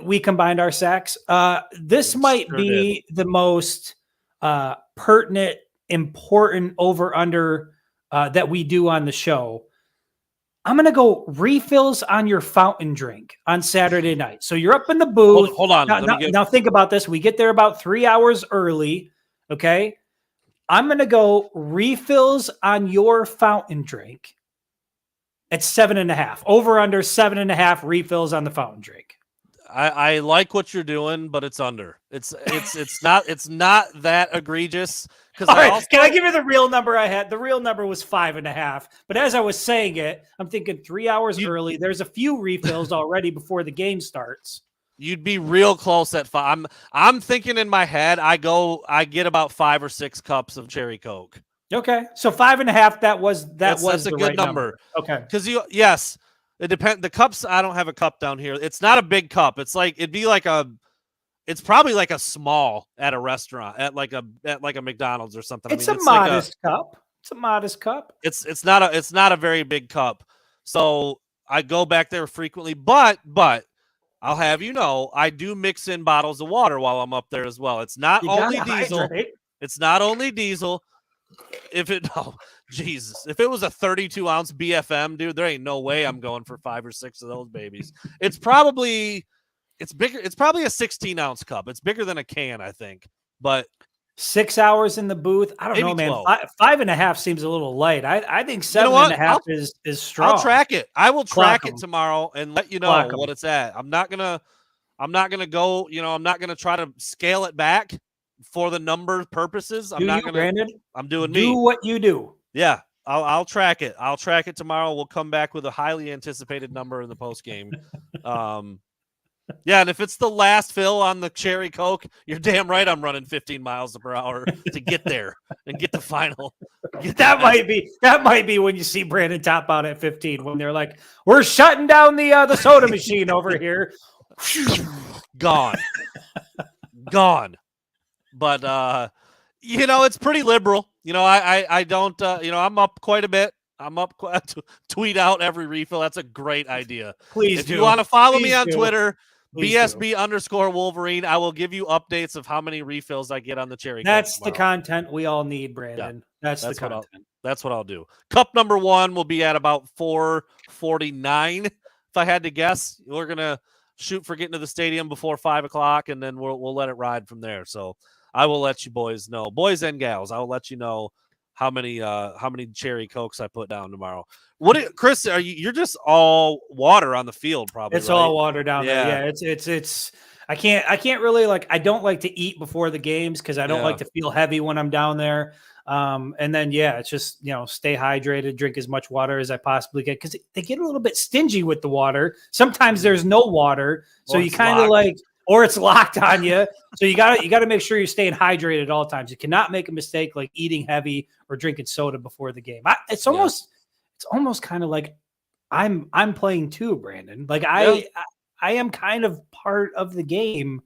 We combined our sacks. This might be the most pertinent, important over under that we do on the show. I'm going to go refills on your fountain drink on Saturday night. So you're up in the booth. Hold on. Now think about this. We get there about 3 hours early. Okay. I'm going to go refills on your fountain drink at 7.5. Over under 7.5 refills on the fountain drink. I like what you're doing, but it's under. It's not that egregious. All right, can I give you the real number I had? The real number was 5.5. But as I was saying it, I'm thinking 3 hours early. There's a few refills already before the game starts. You'd be real close at 5. I'm thinking in my head, I get about 5 or 6 cups of cherry Coke. Okay, so 5.5. That's a good right number. Okay, because it depends. The cups, I don't have a cup down here. It's not a big cup. It's probably like a small at a restaurant, at like a McDonald's or something. It's a modest cup. It's a modest cup. It's not a very big cup. So I go back there frequently, but I'll have I do mix in bottles of water while I'm up there as well. It's not only diesel. Hydrate. It's not only diesel. If it was a 32-ounce BFM, dude, there ain't no way I'm going for 5 or 6 of those babies. It's bigger. It's probably a 16-ounce cup. It's bigger than a can, I think. But 6 hours in the booth, I don't know, man. 5.5 seems a little light. I think 7.5 is strong. I'll track it. I will track it tomorrow and let you know what it's at. I'm not gonna go. I'm not gonna try to scale it back for the number purposes. Brandon? I'm doing me. Do what you do. Yeah, I'll track it. I'll track it tomorrow. We'll come back with a highly anticipated number in the post game. Yeah, and if it's the last fill on the cherry Coke, you're damn right I'm running 15 miles per hour to get there and get the final. That might be when you see Brandon top out at 15 when they're like, "We're shutting down the soda machine over here." Gone. But it's pretty liberal. I don't. I'm up quite a bit. I'm up tweet out every refill. That's a great idea. Please, if you want to follow me on Twitter, BSB_Wolverine. I will give you updates of how many refills I get on the cherry. That's the content we all need, Brandon. Yeah, that's the content. That's what I'll do. Cup number 1 will be at about 4:49. If I had to guess, we're gonna shoot for getting to the stadium before 5:00, and then we'll let it ride from there. So I will let you boys know, boys and gals. I will let you know how many cherry Cokes I put down tomorrow. Chris? You're just all water on the field, probably. It's right? all water down there. Yeah, it's. I can't really I don't like to eat before the games because I don't like to feel heavy when I'm down there. And then it's just stay hydrated, drink as much water as I possibly get because they get a little bit stingy with the water. Sometimes there's no water, so you kind of or it's locked on you. So you gotta make sure you're staying hydrated at all times. You cannot make a mistake like eating heavy or drinking soda before the game. It's almost kind of like I'm playing too, Brandon. Like I am kind of part of the game,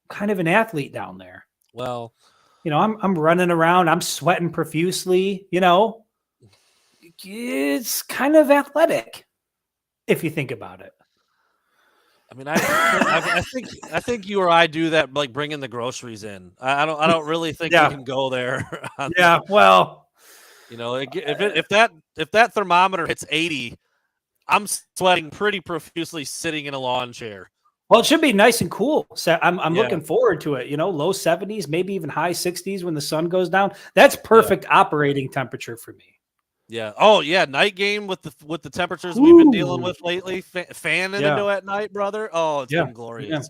kind of an athlete down there. Well, I'm running around, I'm sweating profusely. It's kind of athletic if you think about it. I mean, I think you or I do that, like bringing the groceries in. I don't really think we can go there. Well, if that thermometer hits 80, I'm sweating pretty profusely sitting in a lawn chair. Well, it should be nice and cool. So I'm looking forward to it. Low 70s, maybe even high 60s when the sun goes down. That's perfect operating temperature for me. Yeah. Oh, yeah. Night game with the temperatures we've been dealing with lately. Fanning into at night, brother. Oh, it's been glorious. Yeah.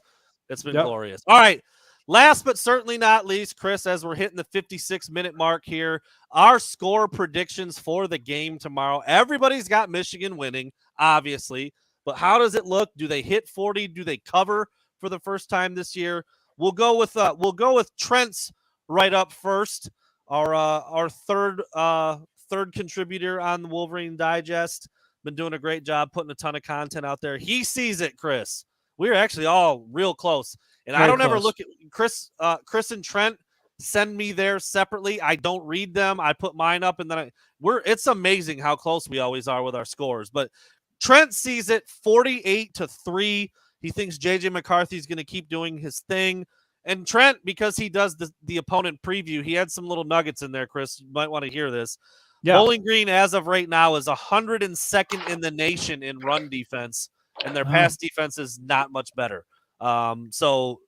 It's been glorious. All right. Last but certainly not least, Chris, as we're hitting the 56-minute mark here, our score predictions for the game tomorrow. Everybody's got Michigan winning, obviously. But how does it look? Do they hit 40? Do they cover for the first time this year? We'll go with Trent's right up first. Our third contributor on the Wolverine Digest. Been doing a great job putting a ton of content out there. He sees it, Chris. We're actually all real close. And I don't ever look at Chris and Trent send me theirs separately. I don't read them. I put mine up and then it's amazing how close we always are with our scores. But Trent sees it 48-3. He thinks JJ McCarthy is going to keep doing his thing. And Trent, because he does the opponent preview, he had some little nuggets in there, Chris. You might want to hear this. Yeah. Bowling Green, as of right now, is 102nd in the nation in run defense, and their pass defense is not much better. So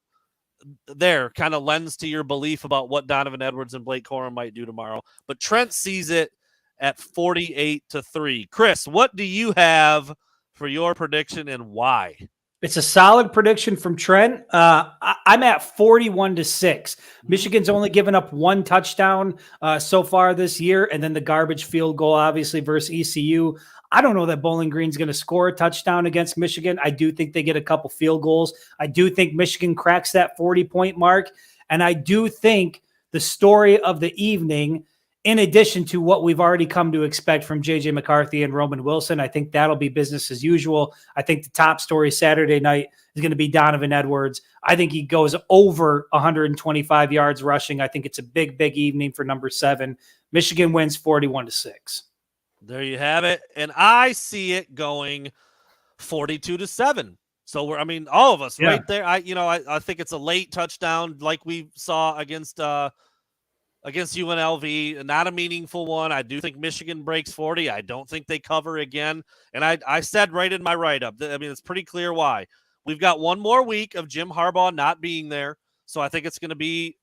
there kind of lends to your belief about what Donovan Edwards and Blake Corum might do tomorrow. But Trent sees it at 48-3. Chris, what do you have for your prediction and why? It's a solid prediction from Trent. I'm at 41-6. Michigan's only given up one touchdown so far this year, and then the garbage field goal, obviously, versus ECU. I don't know that Bowling Green's going to score a touchdown against Michigan. I do think they get a couple field goals. I do think Michigan cracks that 40-point mark, and I do think the story of the evening, in addition to what we've already come to expect from JJ McCarthy and Roman Wilson, I think that'll be business as usual. I think the top story Saturday night is going to be Donovan Edwards. I think he goes over 125 yards rushing. I think it's a big, big evening for number 7. Michigan wins 41-6. There you have it. And I see it going 42-7. So all of us right there. I think it's a late touchdown like we saw against UNLV, not a meaningful one. I do think Michigan breaks 40. I don't think they cover again. And I said right in my write-up, it's pretty clear why. We've got one more week of Jim Harbaugh not being there. So I think it's going to be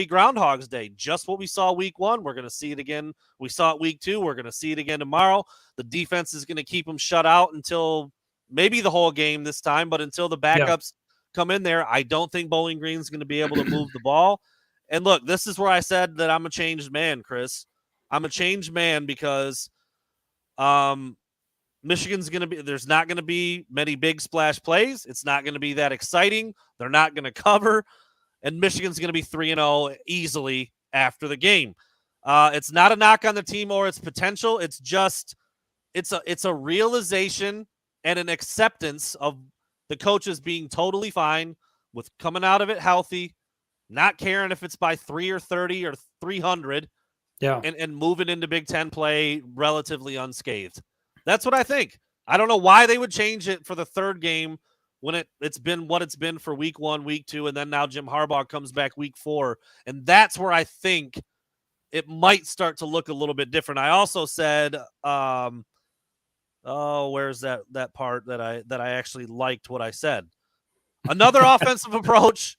Groundhog's Day. Just what we saw week 1. We're going to see it again. We saw it week 2. We're going to see it again tomorrow. The defense is going to keep them shut out until maybe the whole game this time, but until the backups come in there, I don't think Bowling Green's going to be able to move the ball. And look, this is where I said that I'm a changed man, Chris. I'm a changed man because Michigan's going to be – there's not going to be many big splash plays. It's not going to be that exciting. They're not going to cover. And Michigan's going to be 3-0 easily after the game. It's not a knock on the team or its potential. It's just it's a realization and an acceptance of the coaches being totally fine with coming out of it healthy, not caring if it's by 3 or 30 or 300, and moving into Big Ten play relatively unscathed. That's what I think. I don't know why they would change it for the third game when it's been what it's been for week 1, week 2, and then now Jim Harbaugh comes back week 4. And that's where I think it might start to look a little bit different. I also said, where's that part that I actually liked what I said? Another offensive approach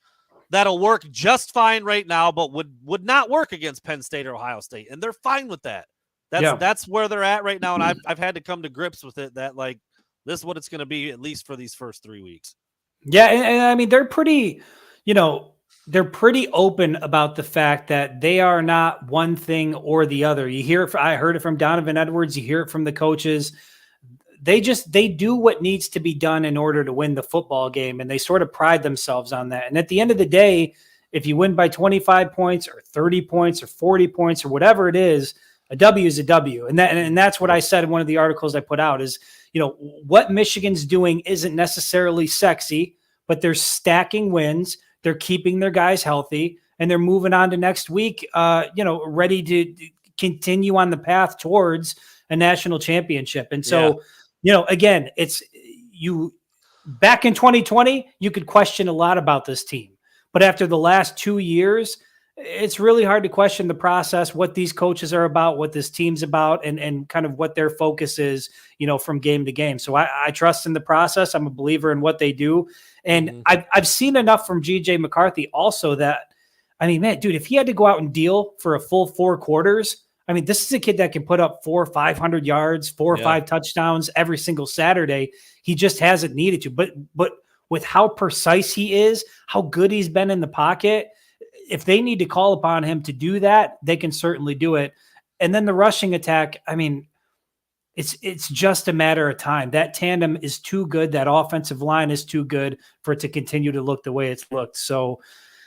that'll work just fine right now, but would not work against Penn State or Ohio State, and they're fine with that. That's where they're at right now, and I've had to come to grips with it that like this is what it's going to be at least for these first 3 weeks. Yeah, and I mean they're pretty, they're pretty open about the fact that they are not one thing or the other. You hear it. I heard it from Donovan Edwards. You hear it from the coaches. They do what needs to be done in order to win the football game, and they sort of pride themselves on that. And at the end of the day, if you win by 25 points or 30 points or 40 points or whatever it is, a W is a W. And that's what I said in one of the articles I put out is, what Michigan's doing isn't necessarily sexy, but they're stacking wins. They're keeping their guys healthy, and they're moving on to next week, ready to continue on the path towards a national championship. And so, again, it's back in 2020, you could question a lot about this team, but after the last 2 years, it's really hard to question the process, what these coaches are about, what this team's about, and kind of what their focus is, from game to game. So I trust in the process. I'm a believer in what they do. And I've seen enough from GJ McCarthy also that, I mean, man, dude, if he had to go out and deal for a full 4 quarters, I mean, this is a kid that can put up 400 or 500 yards, 4 or 5 touchdowns every single Saturday. He just hasn't needed to. But with how precise he is, how good he's been in the pocket, if they need to call upon him to do that, they can certainly do it. And then the rushing attack, I mean, it's just a matter of time. That tandem is too good. That offensive line is too good for it to continue to look the way it's looked. So,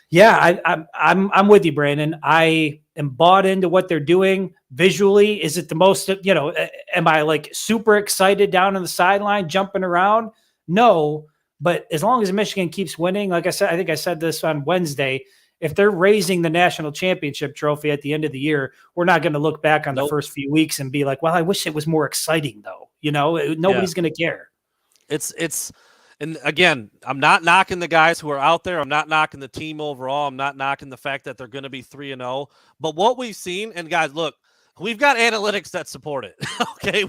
yeah, I'm with you, Brandon. I am bought into what they're doing visually. Is it the most, am I like super excited down on the sideline jumping around? No, but as long as Michigan keeps winning, like I said, I think I said this on Wednesday, if they're raising the national championship trophy at the end of the year, we're not going to look back on the first few weeks and be like, well, I wish it was more exciting though. Nobody's going to care. And again, I'm not knocking the guys who are out there. I'm not knocking the team overall. I'm not knocking the fact that they're going to be 3-0. But what we've seen, and guys, look, we've got analytics that support it. Okay,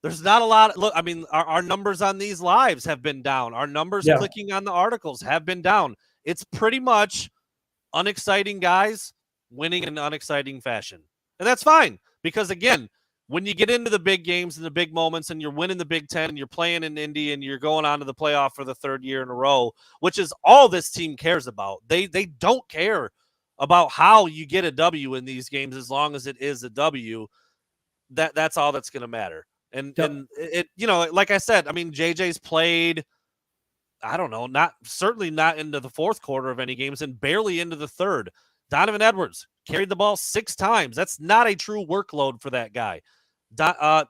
there's not a lot. Look, I mean, our numbers on these lives have been down. Our numbers clicking on the articles have been down. It's pretty much unexciting guys winning in an unexciting fashion, and that's fine because again, when you get into the big games and the big moments and you're winning the Big Ten and you're playing in Indy and you're going on to the playoff for the 3rd year in a row, which is all this team cares about. They don't care about how you get a W in these games as long as it is a W. That's all that's going to matter. And it like I said, I mean, JJ's played, I don't know, certainly not into the 4th quarter of any games and barely into the 3rd. Donovan Edwards carried the ball 6 times. That's not a true workload for that guy.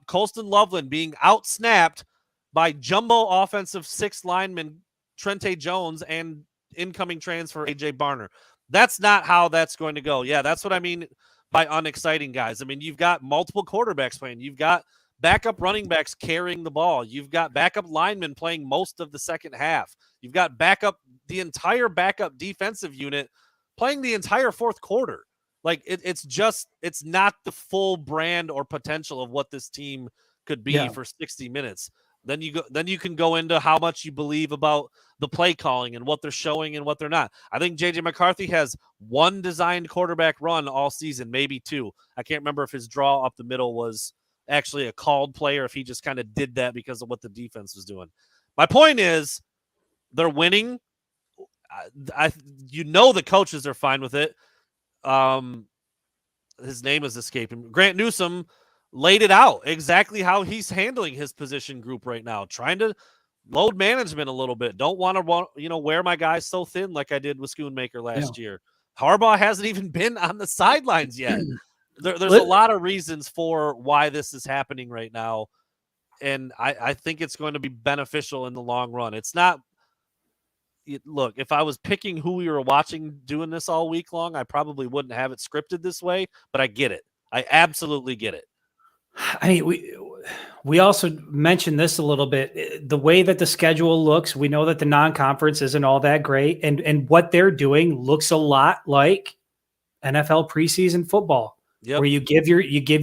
Colston Loveland being outsnapped by jumbo offensive 6 lineman Trente Jones and incoming transfer AJ Barner. That's not how that's going to go. Yeah, that's what I mean by unexciting guys. I mean, you've got multiple quarterbacks playing. You've got backup running backs carrying the ball. You've got backup linemen playing most of the second half. You've got the entire backup defensive unit playing the entire 4th quarter. Like it's not the full brand or potential of what this team could be for 60 minutes. Then you can go into how much you believe about the play calling and what they're showing and what they're not. I think JJ McCarthy has 1 designed quarterback run all season, maybe 2. I can't remember if his draw up the middle was actually a called play or if he just kind of did that because of what the defense was doing. My point is they're winning. The coaches are fine with it. His name is escaping. Grant Newsom laid it out exactly how he's handling his position group right now, trying to load management a little bit. Don't want to, wear my guys so thin like I did with Schoonmaker last year. Harbaugh hasn't even been on the sidelines yet. There's a lot of reasons for why this is happening right now, and I think it's going to be beneficial in the long run. It's not. Look, if I was picking who we were watching doing this all week long, I probably wouldn't have it scripted this way, but I get it. I absolutely get it. I mean, we also mentioned this a little bit. The way that the schedule looks, we know that the non-conference isn't all that great, and what they're doing looks a lot like NFL preseason football, Yep. where you give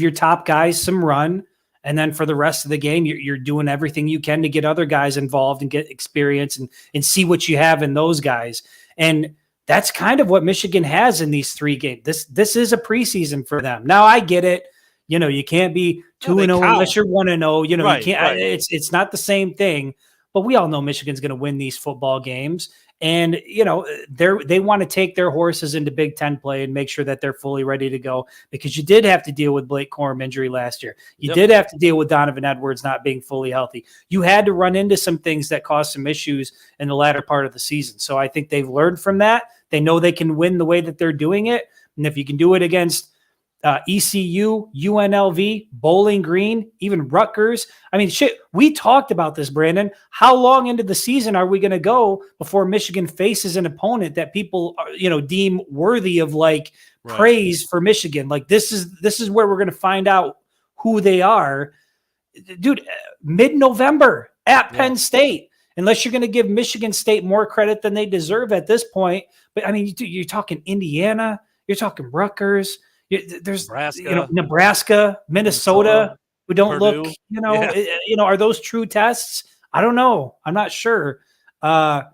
your top guys some run, and then for the rest of the game, you're doing everything you can to get other guys involved and get experience and see what you have in those guys. And that's kind of what Michigan has in these 3 games. This is a preseason for them. Now I get it. You can't be 2-0 unless you're 1-0. You can't. Right. It's not the same thing. But we all know Michigan's going to win these football games, and they want to take their horses into Big Ten play and make sure that they're fully ready to go. Because you did have to deal with Blake Corum injury last year. You did have to deal with Donovan Edwards not being fully healthy. You had to run into some things that caused some issues in the latter part of the season. So I think they've learned from that. They know they can win the way that they're doing it, and if you can do it against ECU, UNLV, Bowling Green, even Rutgers. I mean, shit, we talked about this, Brandon. How long into the season are we going to go before Michigan faces an opponent that people, deem worthy of praise for Michigan? Like this is where we're going to find out who they are. Dude, mid-November at Penn State, unless you're going to give Michigan State more credit than they deserve at this point. But I mean, you're talking Indiana, you're talking Rutgers, there's Nebraska, Minnesota, who don't Purdue. Look, are those true tests? I don't know. I'm not sure. But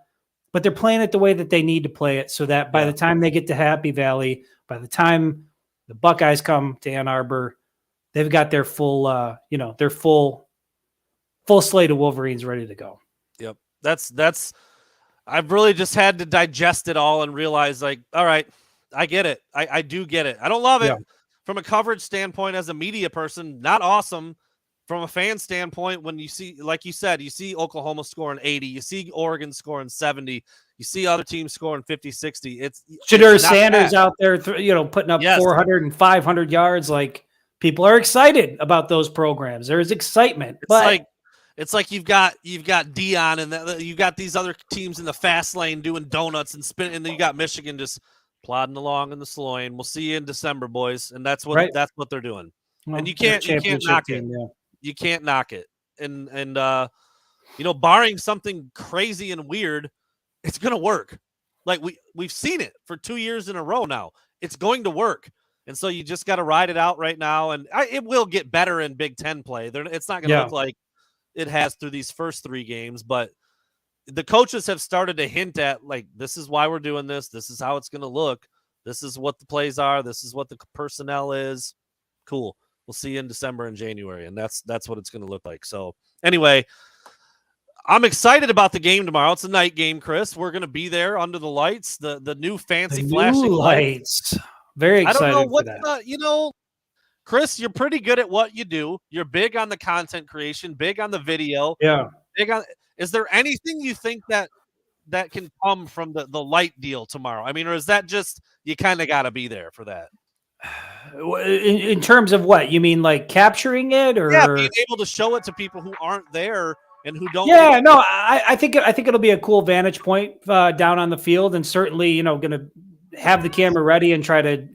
they're playing it the way that they need to play it so that by the time they get to Happy Valley, by the time the Buckeyes come to Ann Arbor, they've got their full, their full slate of Wolverines ready to go. Yep. That's I've really just had to digest it all and realize all right, I get it. I do get it. I don't love it from a coverage standpoint as a media person. Not awesome from a fan standpoint. When you see, like you said, you see Oklahoma scoring 80, you see Oregon scoring 70, you see other teams scoring 50, 60. It's Shedeur Sanders out there, putting up 400 and 500 yards. Like people are excited about those programs. There's excitement. It's like you've got Dion and you've got these other teams in the fast lane doing donuts and spin, and then you got Michigan just plodding along in the slow lane. We'll see you in December, boys, and that's what they're doing. Well, and you can't knock it. You can't knock it. And barring something crazy and weird, it's gonna work. Like we've seen it for 2 years in a row now. It's going to work, and so you just got to ride it out right now. And it will get better in Big Ten play. It's not going to look like it has through these first 3 games, but the coaches have started to hint at this is why we're doing this. This is how it's going to look. This is what the plays are. This is what the personnel is. Cool. We'll see you in December and January. And that's what it's going to look like. So anyway, I'm excited about the game tomorrow. It's a night game, Chris. We're going to be there under the lights, the new fancy flashing lights. Very excited. I don't know for that. Chris, you're pretty good at what you do. You're big on the content creation, big on the video. Yeah. Is there anything you think that can come from the light deal tomorrow? I mean, or is that just you kind of got to be there for that? In terms of what you mean, like capturing it, or being able to show it to people who aren't there and who don't. Yeah, no, I think it'll be a cool vantage point down on the field, and certainly going to have the camera ready and try to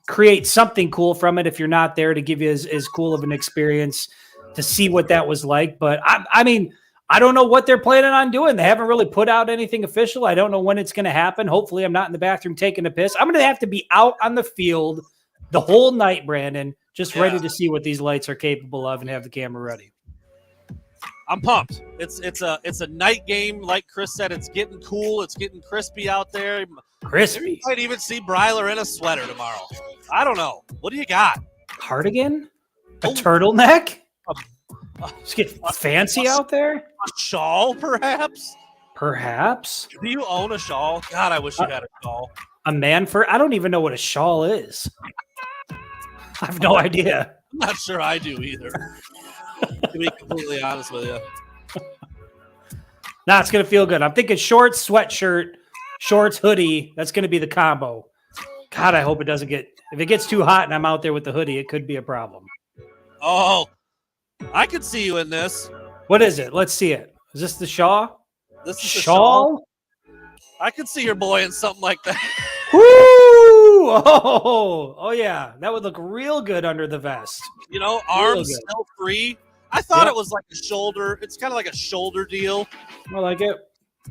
create something cool from it if you're not there, to give you as cool of an experience to see what that was like. But I mean, I don't know what they're planning on doing. They haven't really put out anything official. I don't know when it's going to happen. Hopefully I'm not in the bathroom taking a piss. I'm going to have to be out on the field the whole night, Brandon, just ready to see what these lights are capable of and have the camera ready. I'm pumped. It's a night game. Like Chris said, it's getting cool. It's getting crispy out there. Crispy. You might even see Breiler in a sweater tomorrow. I don't know. What do you got? Cardigan? A turtleneck? Just get fancy out there? A shawl, perhaps? Perhaps. Do you own a shawl? God, I wish you had a shawl. A Manford? I don't even know what a shawl is. I have no idea. I'm not sure I do either. To be completely honest with you. Nah, it's going to feel good. I'm thinking shorts, sweatshirt, shorts, hoodie. That's going to be the combo. God, I hope it doesn't get... If it gets too hot and I'm out there with the hoodie, it could be a problem. Oh, I could see you in this. What is it? Let's see it. Is this the Shaw? This is the shawl? I could see your boy in something like that. Woo! Oh yeah, that would look real good under the vest. You know, Real arms good. still free. I thought Yep. it was like a shoulder. It's kind of like a shoulder deal. I like it.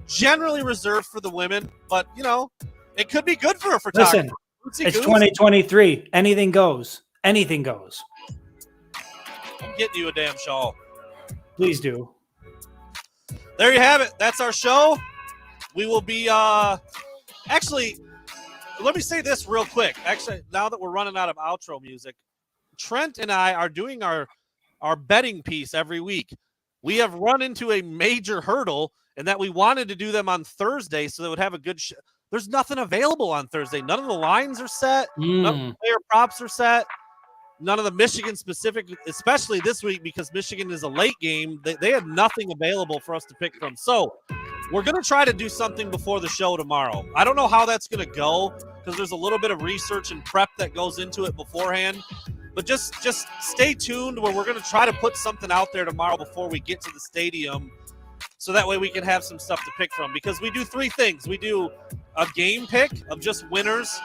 Generally reserved for the women, but you know, it could be good for a photographer. Listen, it's 2023. Anything goes. Anything goes. I'm getting you a damn shawl. Please do. There you have it. That's our show. We will be actually, let me say this real quick. Actually, now that we're running out of outro music, Trent and I are doing our betting piece every week. We have run into a major hurdle in that we wanted to do them on Thursday so they would have a good there's nothing available on Thursday. None of the lines are set. None of the player props are set. None of the Michigan specific, especially this week because Michigan is a late game. They had nothing available for us to pick from. So we're going to try to do something before the show tomorrow. I don't know how that's going to go because there's a little bit of research and prep that goes into it beforehand. But just stay tuned where we're going to try to put something out there tomorrow before we get to the stadium so that way we can have some stuff to pick from because we do three things. We do a game pick of just winners,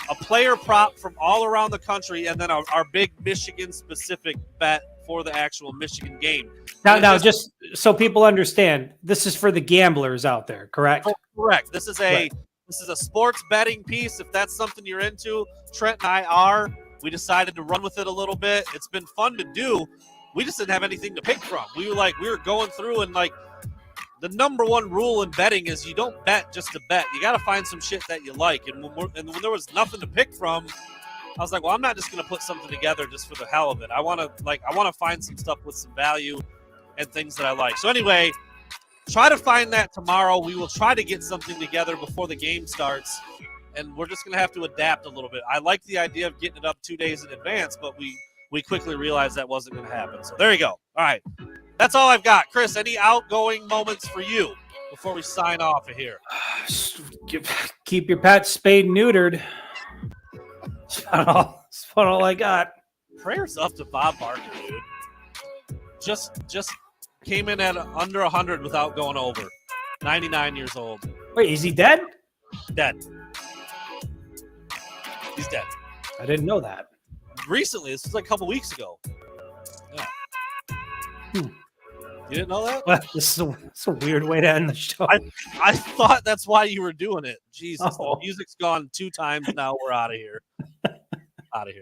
a player prop from all around the country, and then our big Michigan-specific bet for the actual Michigan game. Now, just so people understand, this is for the gamblers out there, correct? Oh, correct. This is a sports betting piece. If that's something you're into, Trent and I are. We decided to run with it a little bit. It's been fun to do. We just didn't have anything to pick from. We were going through and like the number one rule in betting is you don't bet just to bet. You got to find some shit that you like. And when there was nothing to pick from, I was like, well, I'm not just going to put something together just for the hell of it. I want to find some stuff with some value and things that I like. So anyway, try to find that tomorrow. We will try to get something together before the game starts. And we're just going to have to adapt a little bit. I like the idea of getting it up 2 days in advance, but we quickly realized that wasn't going to happen. So there you go. All right. That's all I've got. Chris, any outgoing moments for you before we sign off of here? Keep your pets spayed and neutered. That's about all I got. Prayers up to Bob Barker, dude. Just came in at under 100 without going over. 99 years old. Wait, is he dead? Dead. He's dead. I didn't know that. Recently, this was like a couple weeks ago. Yeah. You didn't know that? Well, this is a weird way to end the show. I thought that's why you were doing it. Jesus, Oh. the music's gone 2 times now. We're out of here. Out of here.